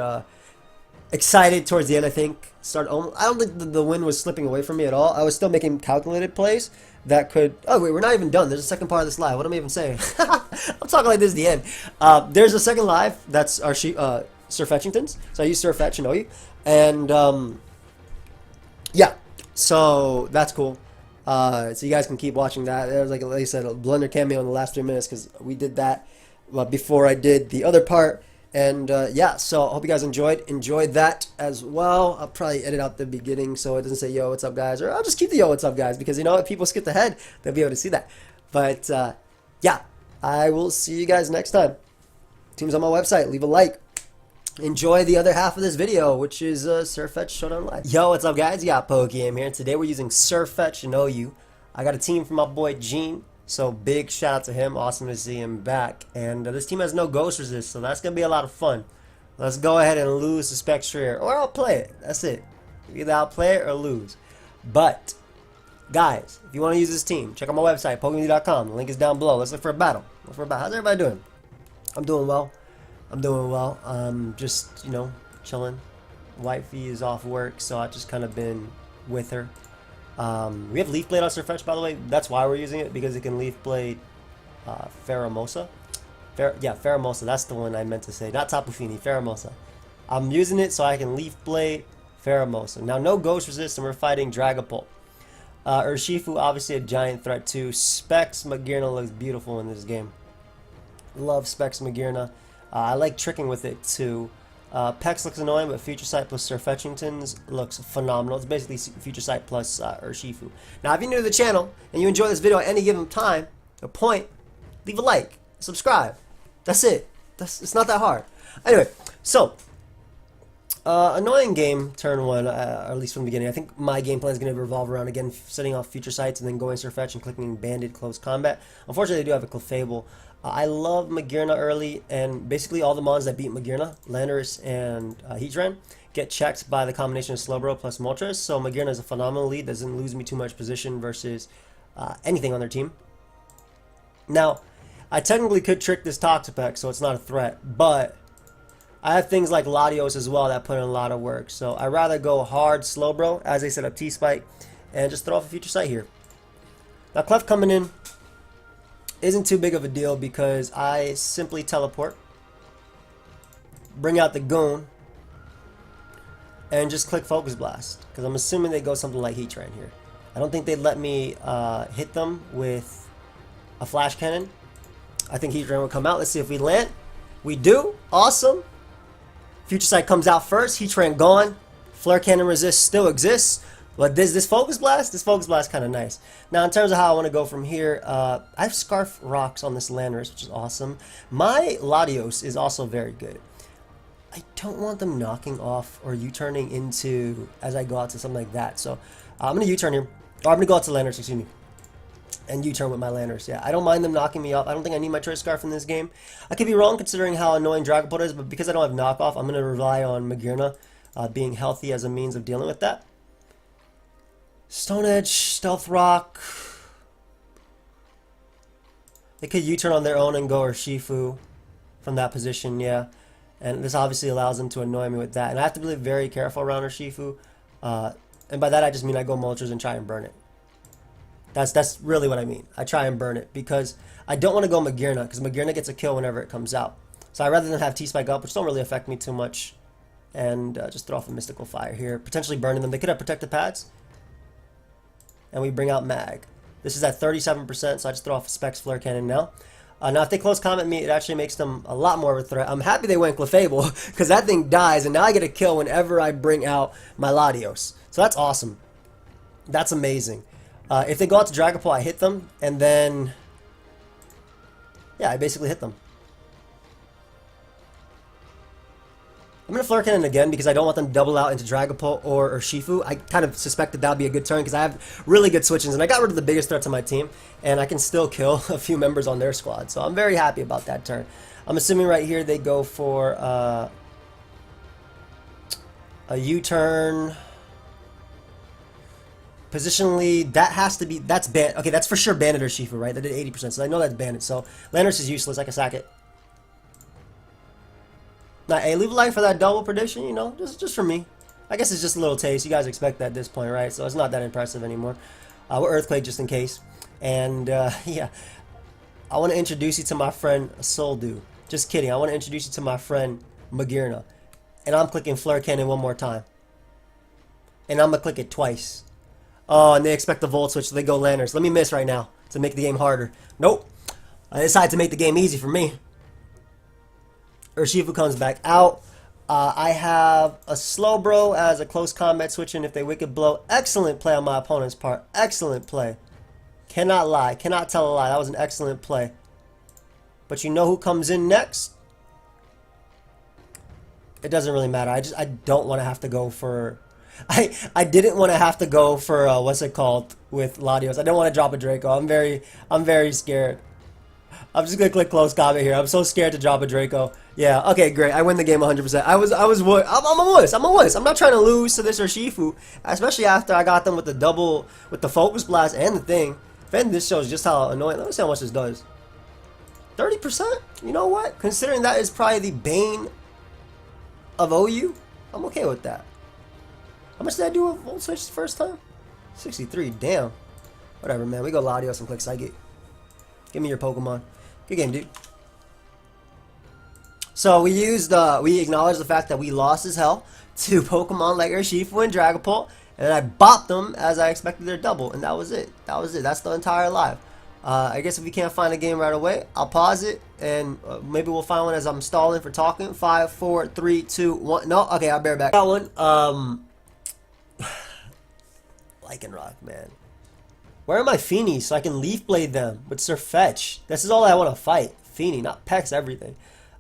excited towards the end. I think I don't think the win was slipping away from me at all. I was still making calculated plays that could. Oh wait, we're not even done. There's a second part of this live. What am I even saying? I'm talking like this is the end. There's a second live. That's our Sirfetch'd's. So I use Sirfetch'd OU, and yeah. So that's cool. So you guys can keep watching that. There was, like I said, a blender cameo in the last 3 minutes because we did that before I did the other part. And yeah, so I hope you guys enjoyed that as well. I'll probably edit out the beginning so it doesn't say yo what's up guys, or I'll just keep the yo what's up guys, because you know if people skip ahead they'll be able to see that. But yeah, I will see you guys next time. Teams on my website, leave a like. Enjoy the other half of this video, which is Sirfetch'd Showdown Live. Yo, what's up guys? You got pokeaim here, and today we're using Sirfetch'd and OU. I got a team from my boy Gene, so big shout out to him. Awesome to see him back. And this team has no ghost resist, so that's going to be a lot of fun. Let's go ahead and lose to Spectrier, or I'll play it. That's it. Either I'll play it or lose. But, guys, if you want to use this team, check out my website, pokeaimMD.com. The link is down below. Let's look for a battle. How's everybody doing? I'm doing well. Just, you know, chilling. Wifey is off work, so I've just kind of been with her. We have Leaf Blade on Sirfetch'd, by the way. That's why we're using it, because it can Leaf Blade Pheromosa. Pheromosa, that's the one I meant to say. Not Tapu Fini, Pheromosa. I'm using it so I can Leaf Blade Pheromosa. Now, no Ghost Resist, and we're fighting Dragapult. Urshifu, obviously a giant threat too. Spectrier Magearna looks beautiful in this game. Love Spectrier Magearna. I like tricking with it too. Pex looks annoying, but Future Sight plus Sirfetch'd looks phenomenal. It's basically Future Sight plus Urshifu. Now, if you're new to the channel and you enjoy this video at any given time or point, leave a like, subscribe. That's it. It's not that hard. Anyway, so annoying game turn one, or at least from the beginning. I think my game plan is going to revolve around again setting off Future Sights and then going Sirfetch'd and clicking Banded Close Combat. Unfortunately, they do have a Clefable. I love Magearna early, and basically all the mons that beat Magearna, Landorus and Heatran, get checked by the combination of Slowbro plus Moltres. So Magearna is a phenomenal lead, doesn't lose me too much position versus anything on their team. Now, I technically could trick this Toxapex, so it's not a threat, but I have things like Latios as well that put in a lot of work. So I'd rather go hard Slowbro as they set up T-Spike and just throw off a Future Sight here. Now Clef coming in isn't too big of a deal because I simply teleport, bring out the Goon, and just click Focus Blast, because I'm assuming they go something like Heatran here. I don't think they'd let me hit them with a Flash Cannon. I think Heatran will come out. Let's see if we land. We do. Awesome. Future Sight comes out first. Heatran gone. Flare Cannon resist still exists. But this Focus Blast kind of nice. Now, in terms of how I want to go from here, I have Scarf Rocks on this Landorus, which is awesome. My Latios is also very good. I don't want them knocking off or U-turning into as I go out to something like that. So I'm going to U-turn here. Or I'm going to go out to Landorus, excuse me. And U-turn with my Landorus. Yeah, I don't mind them knocking me off. I don't think I need my Choice Scarf in this game. I could be wrong considering how annoying Dragapult is, but because I don't have knockoff, I'm going to rely on Magearna being healthy as a means of dealing with that. Stone Edge, Stealth Rock. They could U-turn on their own and go Urshifu from that position, yeah. And this obviously allows them to annoy me with that. And I have to be very careful around Urshifu. And by that I just mean I go Moltres and try and burn it. That's really what I mean. I try and burn it because I don't want to go Magearna, because Magearna gets a kill whenever it comes out. So I'd rather than have T-Spike up, which don't really affect me too much, and just throw off a Mystical Fire here, potentially burning them. They could have Protective Pads. And we bring out Mag. This is at 37%, so I just throw off a Specs Flare Cannon now. Now, if they close combat me, it actually makes them a lot more of a threat. I'm happy they went Clefable, because that thing dies, and now I get a kill whenever I bring out my Latios. So that's awesome. That's amazing. If they go out to Dragapult, I hit them, and then... yeah, I basically hit them. I'm going to Flare Cannon again because I don't want them to double out into Dragapult or Urshifu. I kind of suspected that would be a good turn because I have really good switch-ins, and I got rid of the biggest threats on my team, and I can still kill a few members on their squad. So I'm very happy about that turn. I'm assuming right here they go for a U-turn. Positionally, that has to be, that's banned. Okay, that's for sure Banded Urshifu, right? That did 80%, so I know that's Banded. So Landorus is useless. I can sack it. Now, hey, leave a like for that double prediction, you know, just for me. I guess it's just a little taste. You guys expect that at this point, right? So it's not that impressive anymore. We're Earthquake just in case. And, yeah, I want to introduce you to my friend Soldu. Just kidding. I want to introduce you to my friend Magearna. And I'm clicking Flare Cannon one more time. And I'm going to click it twice. Oh, and they expect the Volt Switch, so they go Landers. Let me miss right now to make the game harder. Nope. I decided to make the game easy for me. Urshifu comes back out. I have a Slowbro as a close combat switch in if they Wicked Blow. Excellent play on my opponent's part. Excellent play. Cannot lie. Cannot tell a lie. That was an excellent play. But you know who comes in next? It doesn't really matter. I don't want to have to go for... I didn't want to have to go for what's it called with Latios. I don't want to drop a Draco. I'm very scared. I'm just gonna click close combat here. I'm so scared to drop a Draco. Yeah. Okay. Great. I win the game 100%. I'm a wuss. I'm not trying to lose to this Urshifu, especially after I got them with the double, with the Focus Blast and the thing. Then this shows just how annoying. Let me see how much this does. 30%. You know what? Considering that is probably the bane of OU, I'm okay with that. How much did I do with Volt Switch the first time? 63. Damn. Whatever, man. We go Latios and click Psychic. Give me your Pokemon. Good game, dude. So we acknowledged the fact that we lost as hell to Pokemon like Urshifu and Dragapult, and I bopped them as I expected their double, and that was it. That was it. That's the entire live. I guess if we can't find a game right away, I'll pause it, and maybe we'll find one as I'm stalling for talking. 5, 4, 3, 2, 1. No, okay, I'll bear back. That one. Lycanroc, man. Where are my Feenies so I can Leaf Blade them with Sirfetch'd? This is all I want to fight. Feeny, not Pex, everything.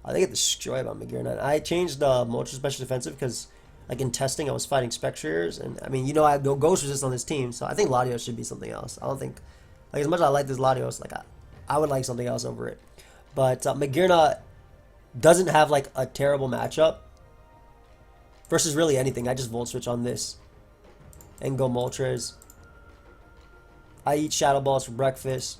They get destroyed by Magearna. I changed Moltres Special Defensive because, like, in testing, I was fighting Spectriers. And, I mean, you know, I have no Ghost Resist on this team. So I think Latios should be something else. I don't think, like, as much as I like this Latios, like, I would like something else over it. But Magearna doesn't have, like, a terrible matchup versus really anything. I just Volt Switch on this and go Moltres. I eat Shadow Balls for breakfast.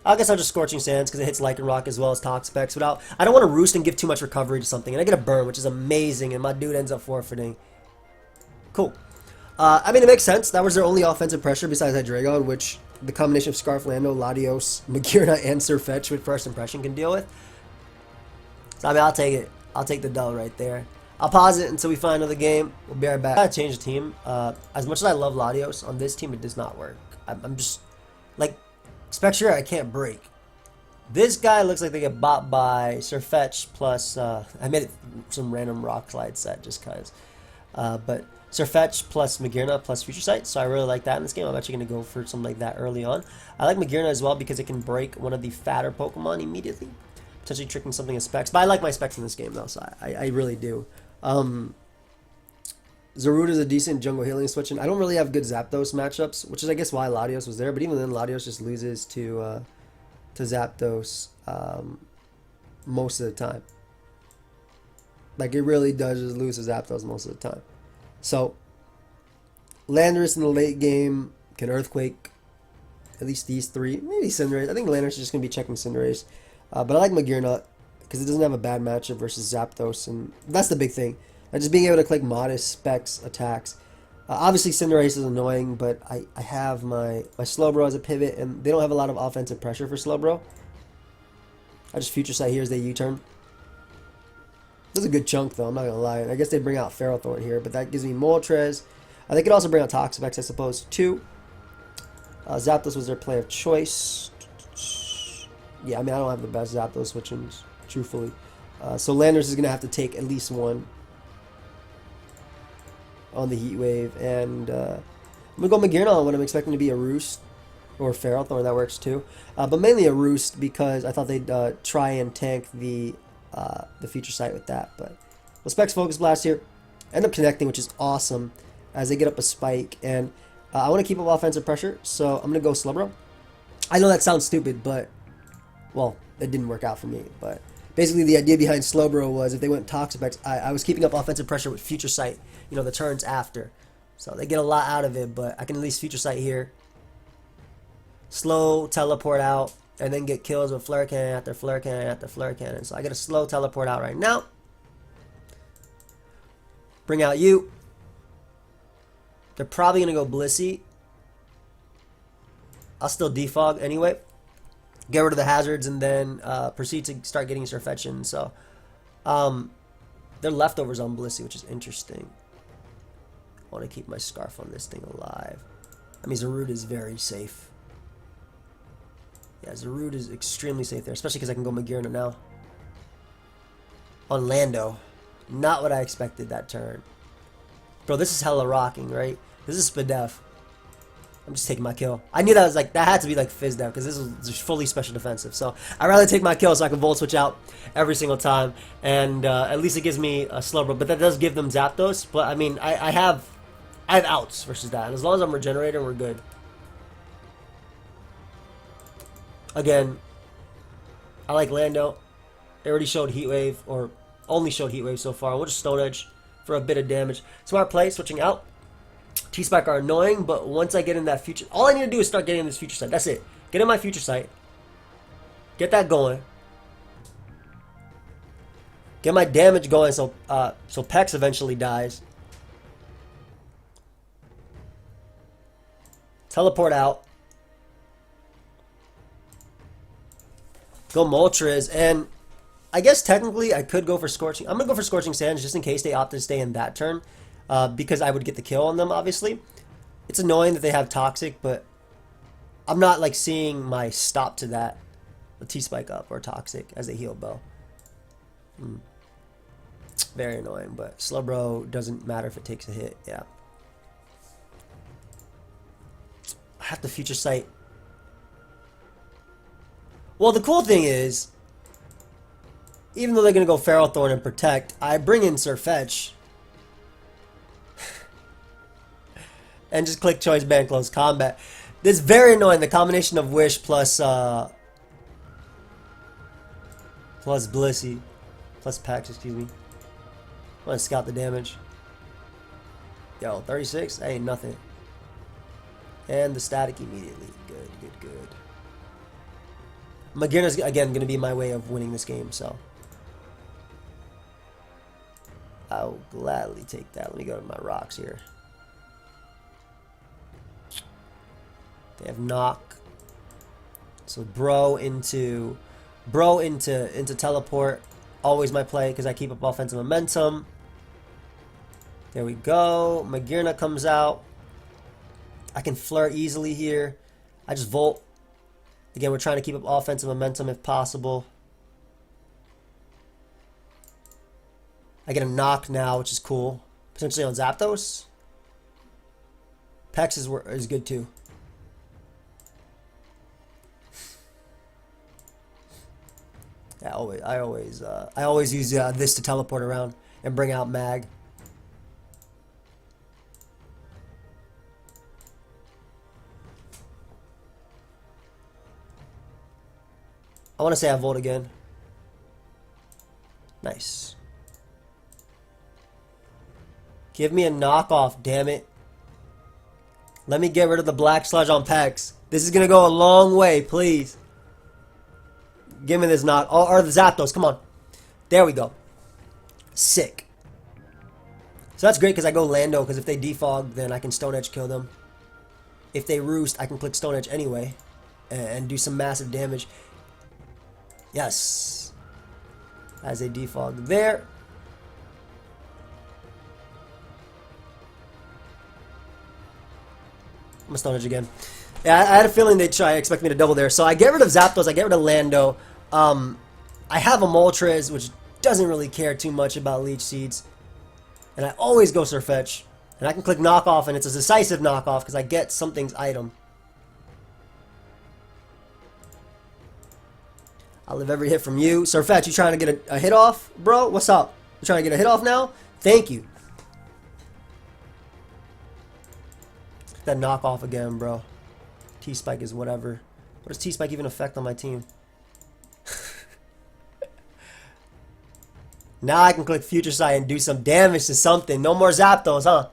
I guess I'll just Scorching Sands because it hits Lycanroc as well as Toxapex without... I don't want to Roost and give too much recovery to something. And I get a burn, which is amazing, and my dude ends up forfeiting. Cool. I mean, it makes sense. That was their only offensive pressure besides Hydreigon, which the combination of Scarflando, Latios, Magearna, and Sirfetch'd with First Impression can deal with. So, I mean, I'll take it. I'll take the dub right there. I'll pause it until we find another game. We'll be right back. I gotta change the team. As much as I love Latios, on this team it does not work. I'm just... Like, Spectrier I can't break. This guy looks like they get bought by Sirfetch'd plus... I made it some random Rock Slide set just cause. But Sirfetch'd plus Magearna plus Future Sight. So I really like that in this game. I'm actually going to go for something like that early on. I like Magearna as well because it can break one of the fatter Pokemon immediately. Potentially tricking something as Specs. But I like my Specs in this game though, so I really do. Zarude is a decent jungle healing switch, and I don't really have good Zapdos matchups, which is I guess why Latios was there. But even then, Latios just loses to Zapdos most of the time. Like it really does just lose to Zapdos most of the time. So Landorus in the late game can Earthquake. At least these three, maybe Cinderace. I think Landorus is just gonna be checking Cinderace, but I like Magearna because it doesn't have a bad matchup versus Zapdos, and that's the big thing. Just being able to click modest specs attacks. Obviously, Cinderace is annoying, but I have my Slowbro as a pivot, and they don't have a lot of offensive pressure for Slowbro. I just Future Sight here as they U-turn. This is a good chunk, though, I'm not going to lie. I guess they bring out Ferrothorn here, but that gives me Moltres. They could also bring out Toxapex, I suppose, too. Zapdos was their play of choice. Yeah, I mean, I don't have the best Zapdos switchings, truthfully. So Landorus is going to have to take at least one on the Heat Wave, and I'm gonna go Magearna on what I'm expecting to be a Roost or Ferrothorn. That works too, but mainly a Roost because I thought they'd try and tank the Future Sight with that. But well, Specs Focus Blast here, end up connecting, which is awesome as they get up a spike, and I want to keep up offensive pressure, so I'm gonna go Slowbro. I know that sounds stupid, but well, it didn't work out for me. But basically, the idea behind Slowbro was if they went Toxapex, I was keeping up offensive pressure with Future Sight. You know, the turns after. So they get a lot out of it, but I can at least Future Sight here. Slow teleport out, and then get kills with Flare Cannon after Flare Cannon after Flare Cannon. So I get a slow teleport out right now. Bring out you. They're probably going to go Blissey. I'll still defog anyway. Get rid of the hazards and then proceed to start getting Sirfetch'd. So, They're leftovers on Blissey, which is interesting. I want to keep my Scarf on this thing alive. I mean, Zarude is very safe. Yeah, Zarude is extremely safe there, especially because I can go Magearna now. On Lando. Not what I expected that turn. Bro, this is hella rocking, right? This is Spadef. I'm just taking my kill. I knew that was like, that had to be like Fizz Dev, because this is just fully special defensive. So I'd rather take my kill so I can Volt Switch out every single time. And at least it gives me a Slowbro. But that does give them Zapdos. But I mean, I have outs versus that. And as long as I'm regenerating, we're good. Again, I like Lando. They already showed Heat Wave, or only showed Heat Wave so far. We'll just Stone Edge for a bit of damage. Smart play, switching out. T-Spike are annoying, but once I get in that future... All I need to do is start getting in this future sight. That's it. Get in my future sight. Get that going. Get my damage going so Pex eventually dies. Teleport out. Go Moltres, and I guess technically I could go for Scorching. I'm going to go for Scorching Sands just in case they opt to stay in that turn. Because I would get the kill on them, obviously. It's annoying that they have Toxic, but I'm not like seeing my stop to that. A T-Spike up or Toxic as a heal bow. Very annoying, but Slowbro doesn't matter if it takes a hit. Yeah. I have to Future Sight. Well, the cool thing is, even though they're going to go Feral Thorn and Protect, I bring in Sirfetch'd. And just click Choice Band Close Combat. This is very annoying. The combination of Wish plus Blissey. Plus Pax, excuse me. I want to scout the damage. Yo, 36? That ain't nothing. And the static immediately. Good, good, good. Magearna's, again, going to be my way of winning this game, so. I'll gladly take that. Let me go to my rocks here. They have knock. So bro into teleport. Always my play because I keep up offensive momentum. There we go. Magearna comes out. I can flirt easily here. I just Volt. Again, we're trying to keep up offensive momentum if possible. I get a knock now, which is cool. Potentially on Zapdos. Pex is good too. Yeah, I always use this to teleport around and bring out Mag. I want to say I Volt again. Nice. Give me a knockoff, damn it. Let me get rid of the Black Sludge on Pex. This is going to go a long way, please. Give me this knock. Or the Zapdos, come on. There we go. Sick. So that's great because I go Lando, because if they defog, then I can Stone Edge kill them. If they Roost, I can click Stone Edge anyway and do some massive damage. Yes. As they defog there. I'm gonna Stone Edge again. Yeah, I had a feeling they'd expect me to double there. So I get rid of Zapdos, I get rid of Lando. I have a Moltres, which doesn't really care too much about Leech Seeds. And I always go Sirfetch'd. And I can click knockoff, and it's a decisive knockoff because I get something's item. I'll live every hit from you. Sirfetch'd, you trying to get a hit off, bro? What's up? You trying to get a hit off now? Thank you. That knockoff again, bro. T-Spike is whatever. What does T-Spike even affect on my team? Now I can click Future Sight and do some damage to something. No more Zapdos, huh?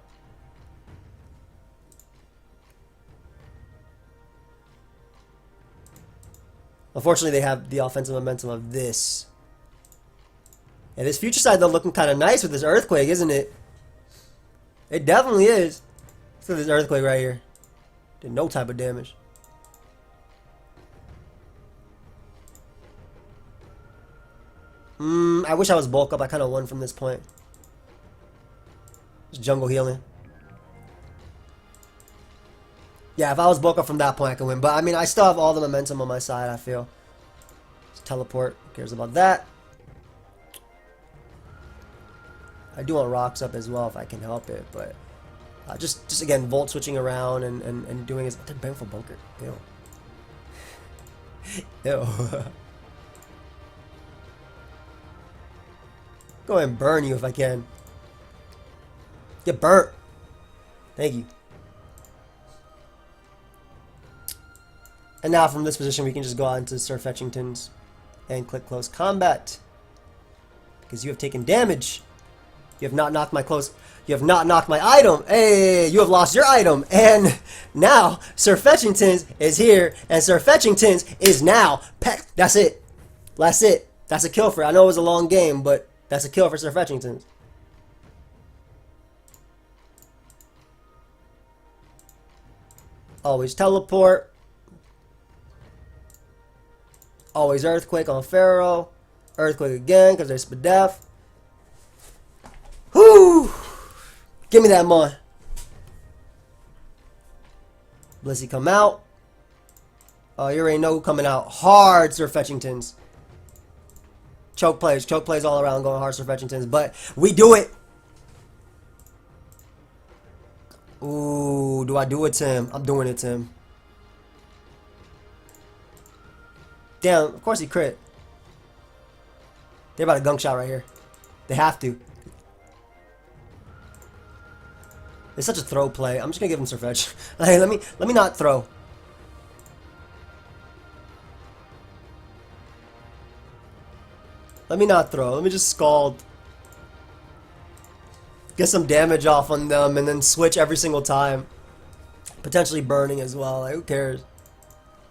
Unfortunately, they have the offensive momentum of this. Yeah, this Future Sight, though, looking kind of nice with this Earthquake, isn't it? It definitely is. Look at this Earthquake right here. Did no type of damage. I wish I was bulk up. I kind of won from this point. Just jungle healing. Yeah, if I was bulk up from that point, I could win. But I mean, I still have all the momentum on my side, I feel. Just teleport. Who cares about that? I do want rocks up as well if I can help it, but just again, volt switching around and doing his. They're banning for bunker. Ew. Ew. Go ahead and burn you if I can. Get burnt. Thank you. And now from this position, we can just go out into Sirfetch'd and click close combat because you have taken damage. You have not knocked my close. You have not knocked my item. Hey, you have lost your item. And now Sirfetch'd is here, and Sirfetch'd is now peck. That's it. That's it. That's a kill for it. I know it was a long game, but that's a kill for Sirfetch'd. Always teleport. Always earthquake on Pharaoh. Earthquake again because there's Spadef. Whoo! Give me that mon. Blissey come out. Oh, you already know who coming out hard, Sirfetch'd. Choke plays all around going hard, Sirfetch'd. But we do it. Ooh, do I do it to him? I'm doing it to him. Damn, of course he crit. They're about to gunk shot right here. They have to. It's such a throw play. I'm just gonna give him Sirfetch'd. Hey, let me not throw. Let me not throw. Let me just scald. Get some damage off on them and then switch every single time. Potentially burning as well. Like, who cares?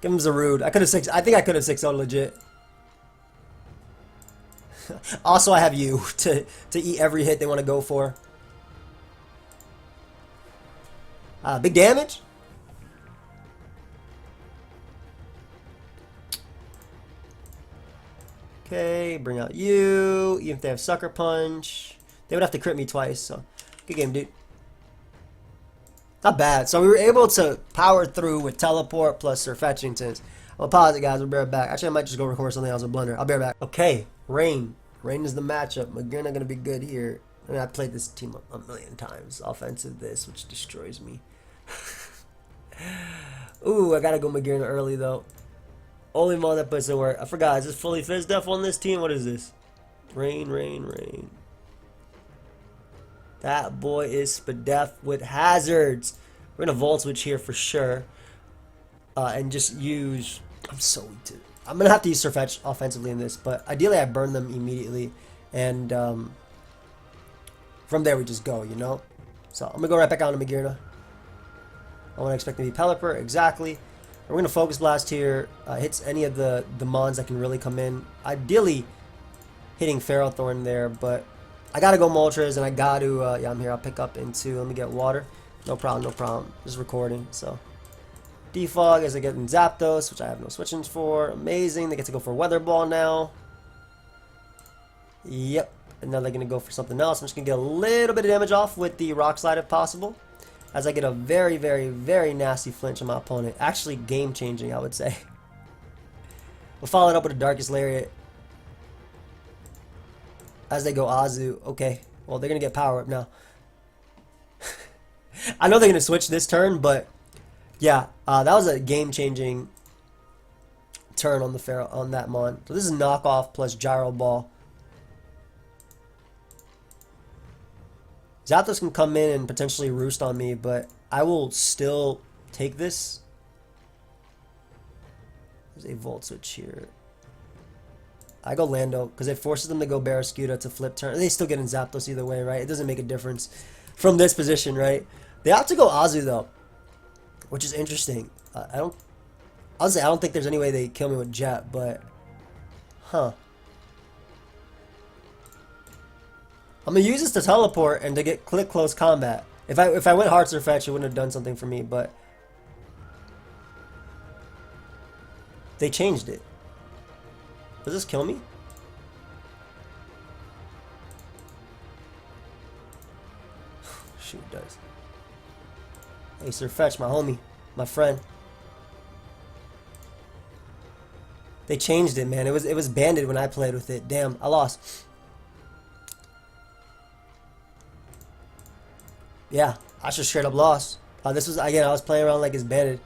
Give him Zarude. I think I could have 6-0 legit. Also, I have you to eat every hit they want to go for. Big damage. Okay, bring out you. Even if they have Sucker Punch, they would have to crit me twice. So, good game, dude. Not bad. So we were able to power through with teleport plus Sirfetch'd. I'll pause it, guys. We'll be right back. Actually, I might just go record something else with Blender. I'll be right back. Okay, Rain. Rain is the matchup. Magearna gonna be good here. I mean, I played this team a million times. Offensive this, which destroys me. Ooh, I gotta go Magearna early though. Only one that puts in work. I forgot. Is this fully Fizz Def on this team? What is this? Rain, rain, rain. That boy is Spadef with hazards. We're gonna Volt Switch here for sure. And just use... I'm gonna have to use Sirfetch'd offensively in this, but ideally I burn them immediately. And from there we just go, you know? So I'm gonna go right back on to Magearna. I want to expect to be Pelipper, exactly. We're gonna Focus Blast here. Hits any of the mons that can really come in. Ideally hitting Ferrothorn there, but I gotta go Moltres, and I gotta, yeah, I'm here. I'll pick up into, let me get water. No problem, no problem. Just recording, so. Defog as I get in Zapdos, which I have no switchings for. Amazing. They get to go for Weather Ball now. Yep. And now they're gonna go for something else. I'm just gonna get a little bit of damage off with the Rock Slide if possible, as I get a very, very, very nasty flinch on my opponent. Actually game changing, I would say. We'll follow it up with a Darkest Lariat. As they go Azu. Okay, well, they're going to get power up now. I know they're going to switch this turn, but yeah, that was a game-changing turn on the on that mon. So this is knockoff plus Gyro Ball. Zapdos can come in and potentially roost on me, but I will still take this. There's a Volt Switch here. I go Lando because it forces them to go Barraskewda to flip turn. They still get in Zapdos either way, right? It doesn't make a difference from this position, right? They have to go Azu though, which is interesting. Honestly, I don't think there's any way they kill me with Jet, but huh. I'm gonna use this to teleport and to get click close combat. If I went hard Sirfetch'd, it wouldn't have done something for me, but they changed it. Does this kill me? actually it does. Hey, Sirfetch'd, my homie, my friend. They changed it, man. It was banded when I played with it. Damn, I lost. Yeah, I just straight up lost. This was, again, I was playing around like it's banded.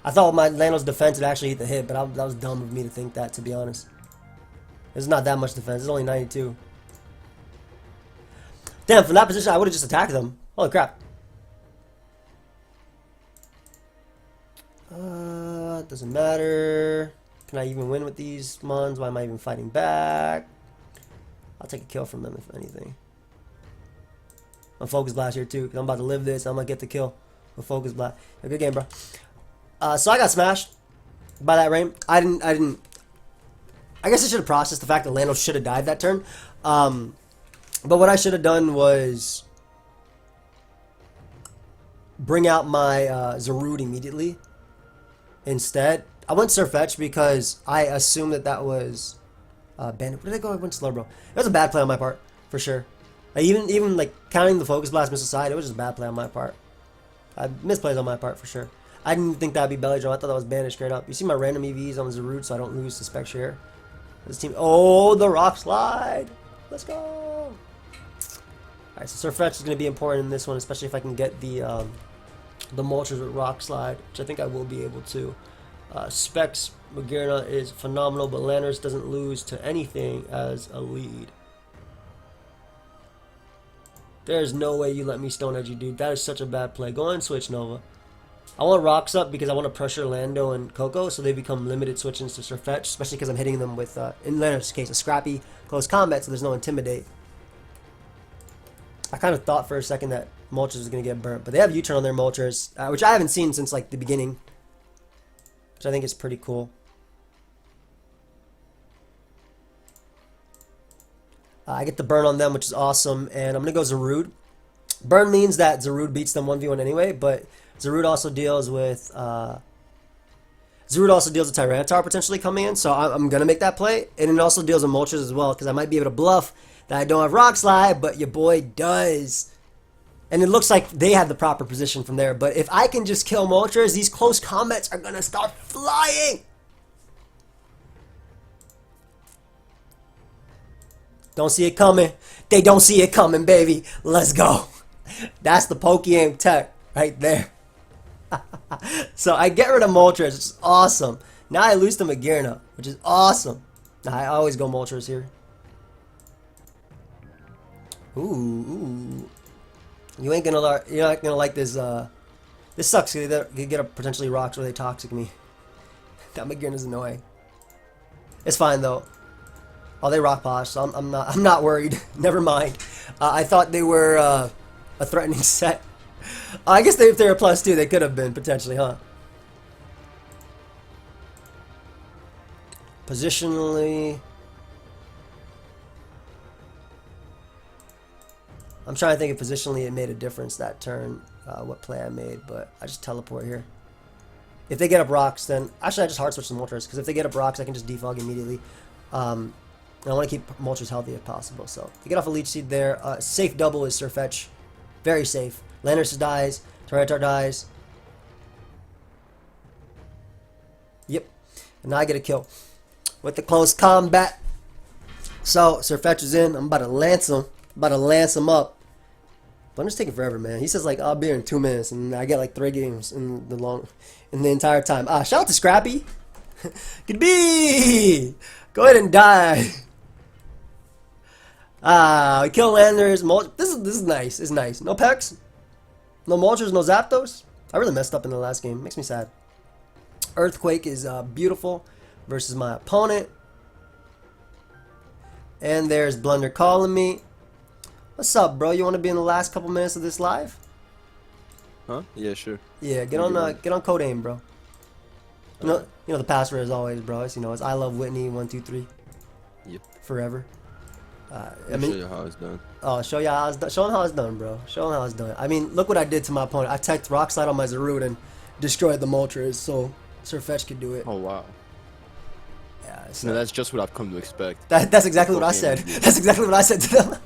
I thought my Lano's defense would actually hit the hit, but that was dumb of me to think that, to be honest. It's not that much defense. It's only 92. Damn, from that position, I would have just attacked them. Holy crap. Doesn't matter. Can I even win with these mons? Why am I even fighting back? I'll take a kill from them, if anything. I'm Focus Blast here, too, because I'm about to live this. I'm going to get the kill with Focus Blast. A good game, bro. So I got smashed by that rain. I guess I should have processed the fact that Lando should have died that turn. But what I should have done was bring out my Zarude immediately. Instead, I went Sirfetch'd because I assumed that was Bandit. Where did I go? I went slow, bro. It was a bad play on my part, for sure. Even like counting the Focus Blast miss aside, it was just a bad play on my part. I misplays on my part, for sure. I didn't think that'd be Belly Drum. I thought that was Bandit straight up. You see my random EVs on Zarude so I don't lose to Spectrier. This team. Oh, the Rock Slide! Let's go! Alright, so Sirfetch'd is going to be important in this one, especially if I can get the Moltres with Rock Slide, which I think I will be able to. Specs, Magearna is phenomenal, but Landers doesn't lose to anything as a lead. There's no way you let me Stone Edge you, dude. That is such a bad play. Go on and switch Nova. I want Rocks up because I want to pressure Lando and Coco so they become limited switch-ins to Sirfetch'd, especially because I'm hitting them with, in Lando's case, a scrappy close combat, so there's no Intimidate. I kind of thought for a second that Moltres was going to get burnt, but they have U-turn on their Moltres, which I haven't seen since like the beginning, which I think is pretty cool. I get the burn on them, which is awesome, and I'm going to go Zarude. Burn means that Zarude beats them 1v1 anyway, but Zarude also deals with Tyranitar potentially coming in, so I'm going to make that play, and it also deals with Moltres as well, because I might be able to bluff that I don't have Rock Slide, but your boy does. And it looks like they have the proper position from there, but if I can just kill Moltres, these close combats are going to start flying! Don't see it coming. They don't see it coming, baby. Let's go. That's the pokeaim tech right there. So I get rid of Moltres, which is awesome. Now I lose to Magearna, which is awesome. Now I always go Moltres here. Ooh. You're not gonna like this. This sucks. You get a potentially Rocks or they toxic me. That Magearna's annoying. It's fine though. Oh, they Rock Posh, so I'm not worried. Never mind. I thought they were a threatening set. I guess if they were +2, they could have been potentially, huh? Positionally, I'm trying to think if positionally it made a difference that turn. What play I made, but I just teleport here. If they get up Rocks, then actually I just hard switch the Moltres because if they get up Rocks, I can just defog immediately. And I want to keep Moltres healthy if possible. So you get off a Leech Seed there. Safe double is Sirfetch'd. Very safe. Landers dies. Tyranitar dies. Yep. And now I get a kill with the close combat. So Sirfetch'd is in. I'm about to lance him. Up. Blunder's taking forever, man. He says like I'll be here in 2 minutes, and I get like 3 games in the entire time. Shout out to Scrappy. Good B. Go ahead and die. We kill Landers. This is nice. It's nice. No Pex. No Moltres. No Zapdos. I really messed up in the last game. Makes me sad. Earthquake is beautiful versus my opponent. And there's Blunder calling me. What's up, bro? You want to be in the last couple minutes of this live? Huh? Yeah, sure. Yeah, get on code aim, bro. You know the password as always, bro. It's I love Whitney 123. Yep. Forever. I'll show you how it's done. Oh, show you how it's done. Show him how it's done, bro. Show him how it's done. I mean, look what I did to my opponent. I teched Rock Slide on my Zarude and destroyed the Moltres, so Sirfetch'd could do it. Oh wow. Yeah. So no, that's just what I've come to expect. That's exactly what I said. That's exactly what I said to them.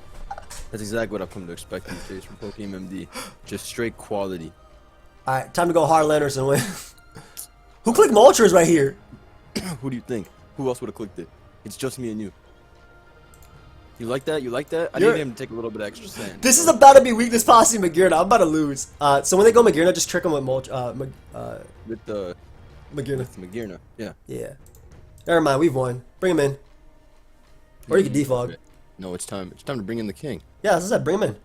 That's exactly what I've come to expect these days from pokeaimMD. Just straight quality. Alright, time to go hard Landers and win. Who clicked Moltres right here? Who do you think? Who else would have clicked it? It's just me and you. You like that? You like that? I need him to take a little bit extra sand. This is about to be weakness posse Magearna. I'm about to lose. So when they go Magearna, just trick them with With the Magearna. With Magearna, yeah. Yeah. Never mind, we've won. Bring him in. Or you can defog. No, it's time. It's time to bring in the king. Yeah, that's what I said. Bring him in.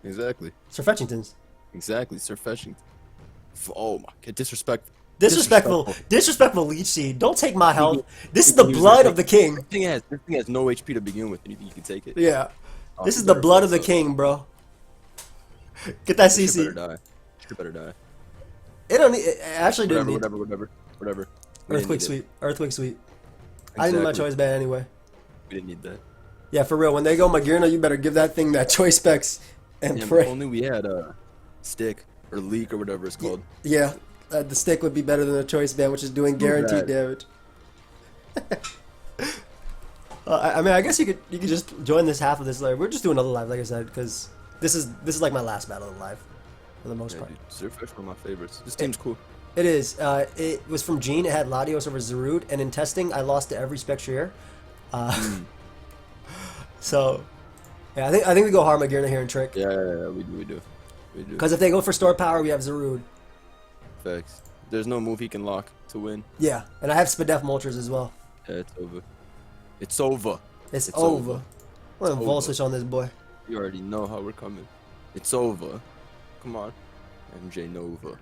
Exactly. Sirfetch'd. Exactly. Sirfetch'd. Oh my god, Disrespectful Leech Seed. Don't take my health. This is the blood of the king. This thing has no HP to begin with, and you think you can take it? Yeah. Oh, This is the blood of the king, bro. Get that Should CC. better die. Should better die. It don't need, it actually didn't need. Whatever. Earthquake Sweep. Earthquake Sweep. I didn't need my choice band anyway. We didn't need that. Yeah, for real. When they go Magearna, you better give that thing that choice specs and Yeah, pray. if only we had a stick or leak or whatever it's called. Yeah, the stick would be better than the choice band, which is doing guaranteed damage. I mean, I guess you could just join this half of this live. We're just doing another live, like I said, because this is like my last battle of live, for the most part. Dude, Sirfetch'd one of my favorites. This team's cool. It is. It was from Gene. It had Latios over Zarude, and in testing, I lost to every Spectrier. So, yeah, I think we go hard Magearna here and trick. Yeah, we do. Because if they go for store power, we have Zarude. Facts. There's no move he can lock to win. Yeah, and I have Spadef Moltres as well. Yeah, it's over. It's over. It's over. I'm gonna Vol Switch on this boy. You already know how we're coming. It's over. Come on. MJ Nova.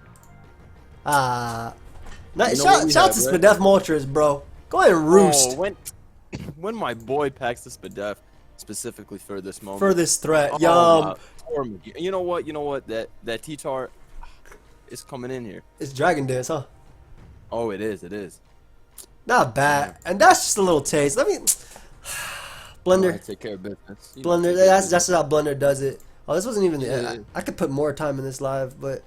Shout out to Spadef Moltres, bro. Go ahead and roost. Oh, when my boy packs the Spadef specifically for this moment. For this threat. Oh, you know what? That T-Tar is coming in here. It's Dragon Dance, huh? Oh, it is. Not bad. And that's just a little taste. Let me... Blender. Take care of business. Blender, that's how Blender does it. Oh, this wasn't even... Yeah. I could put more time in this live, but...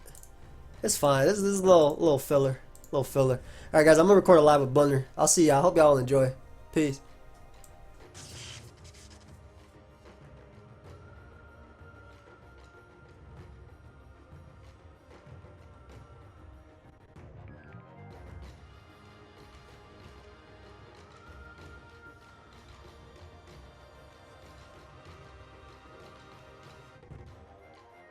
It's fine. This is a little filler. Alright, guys, I'm going to record a live with Blender. I'll see y'all. I hope y'all enjoy. Peace.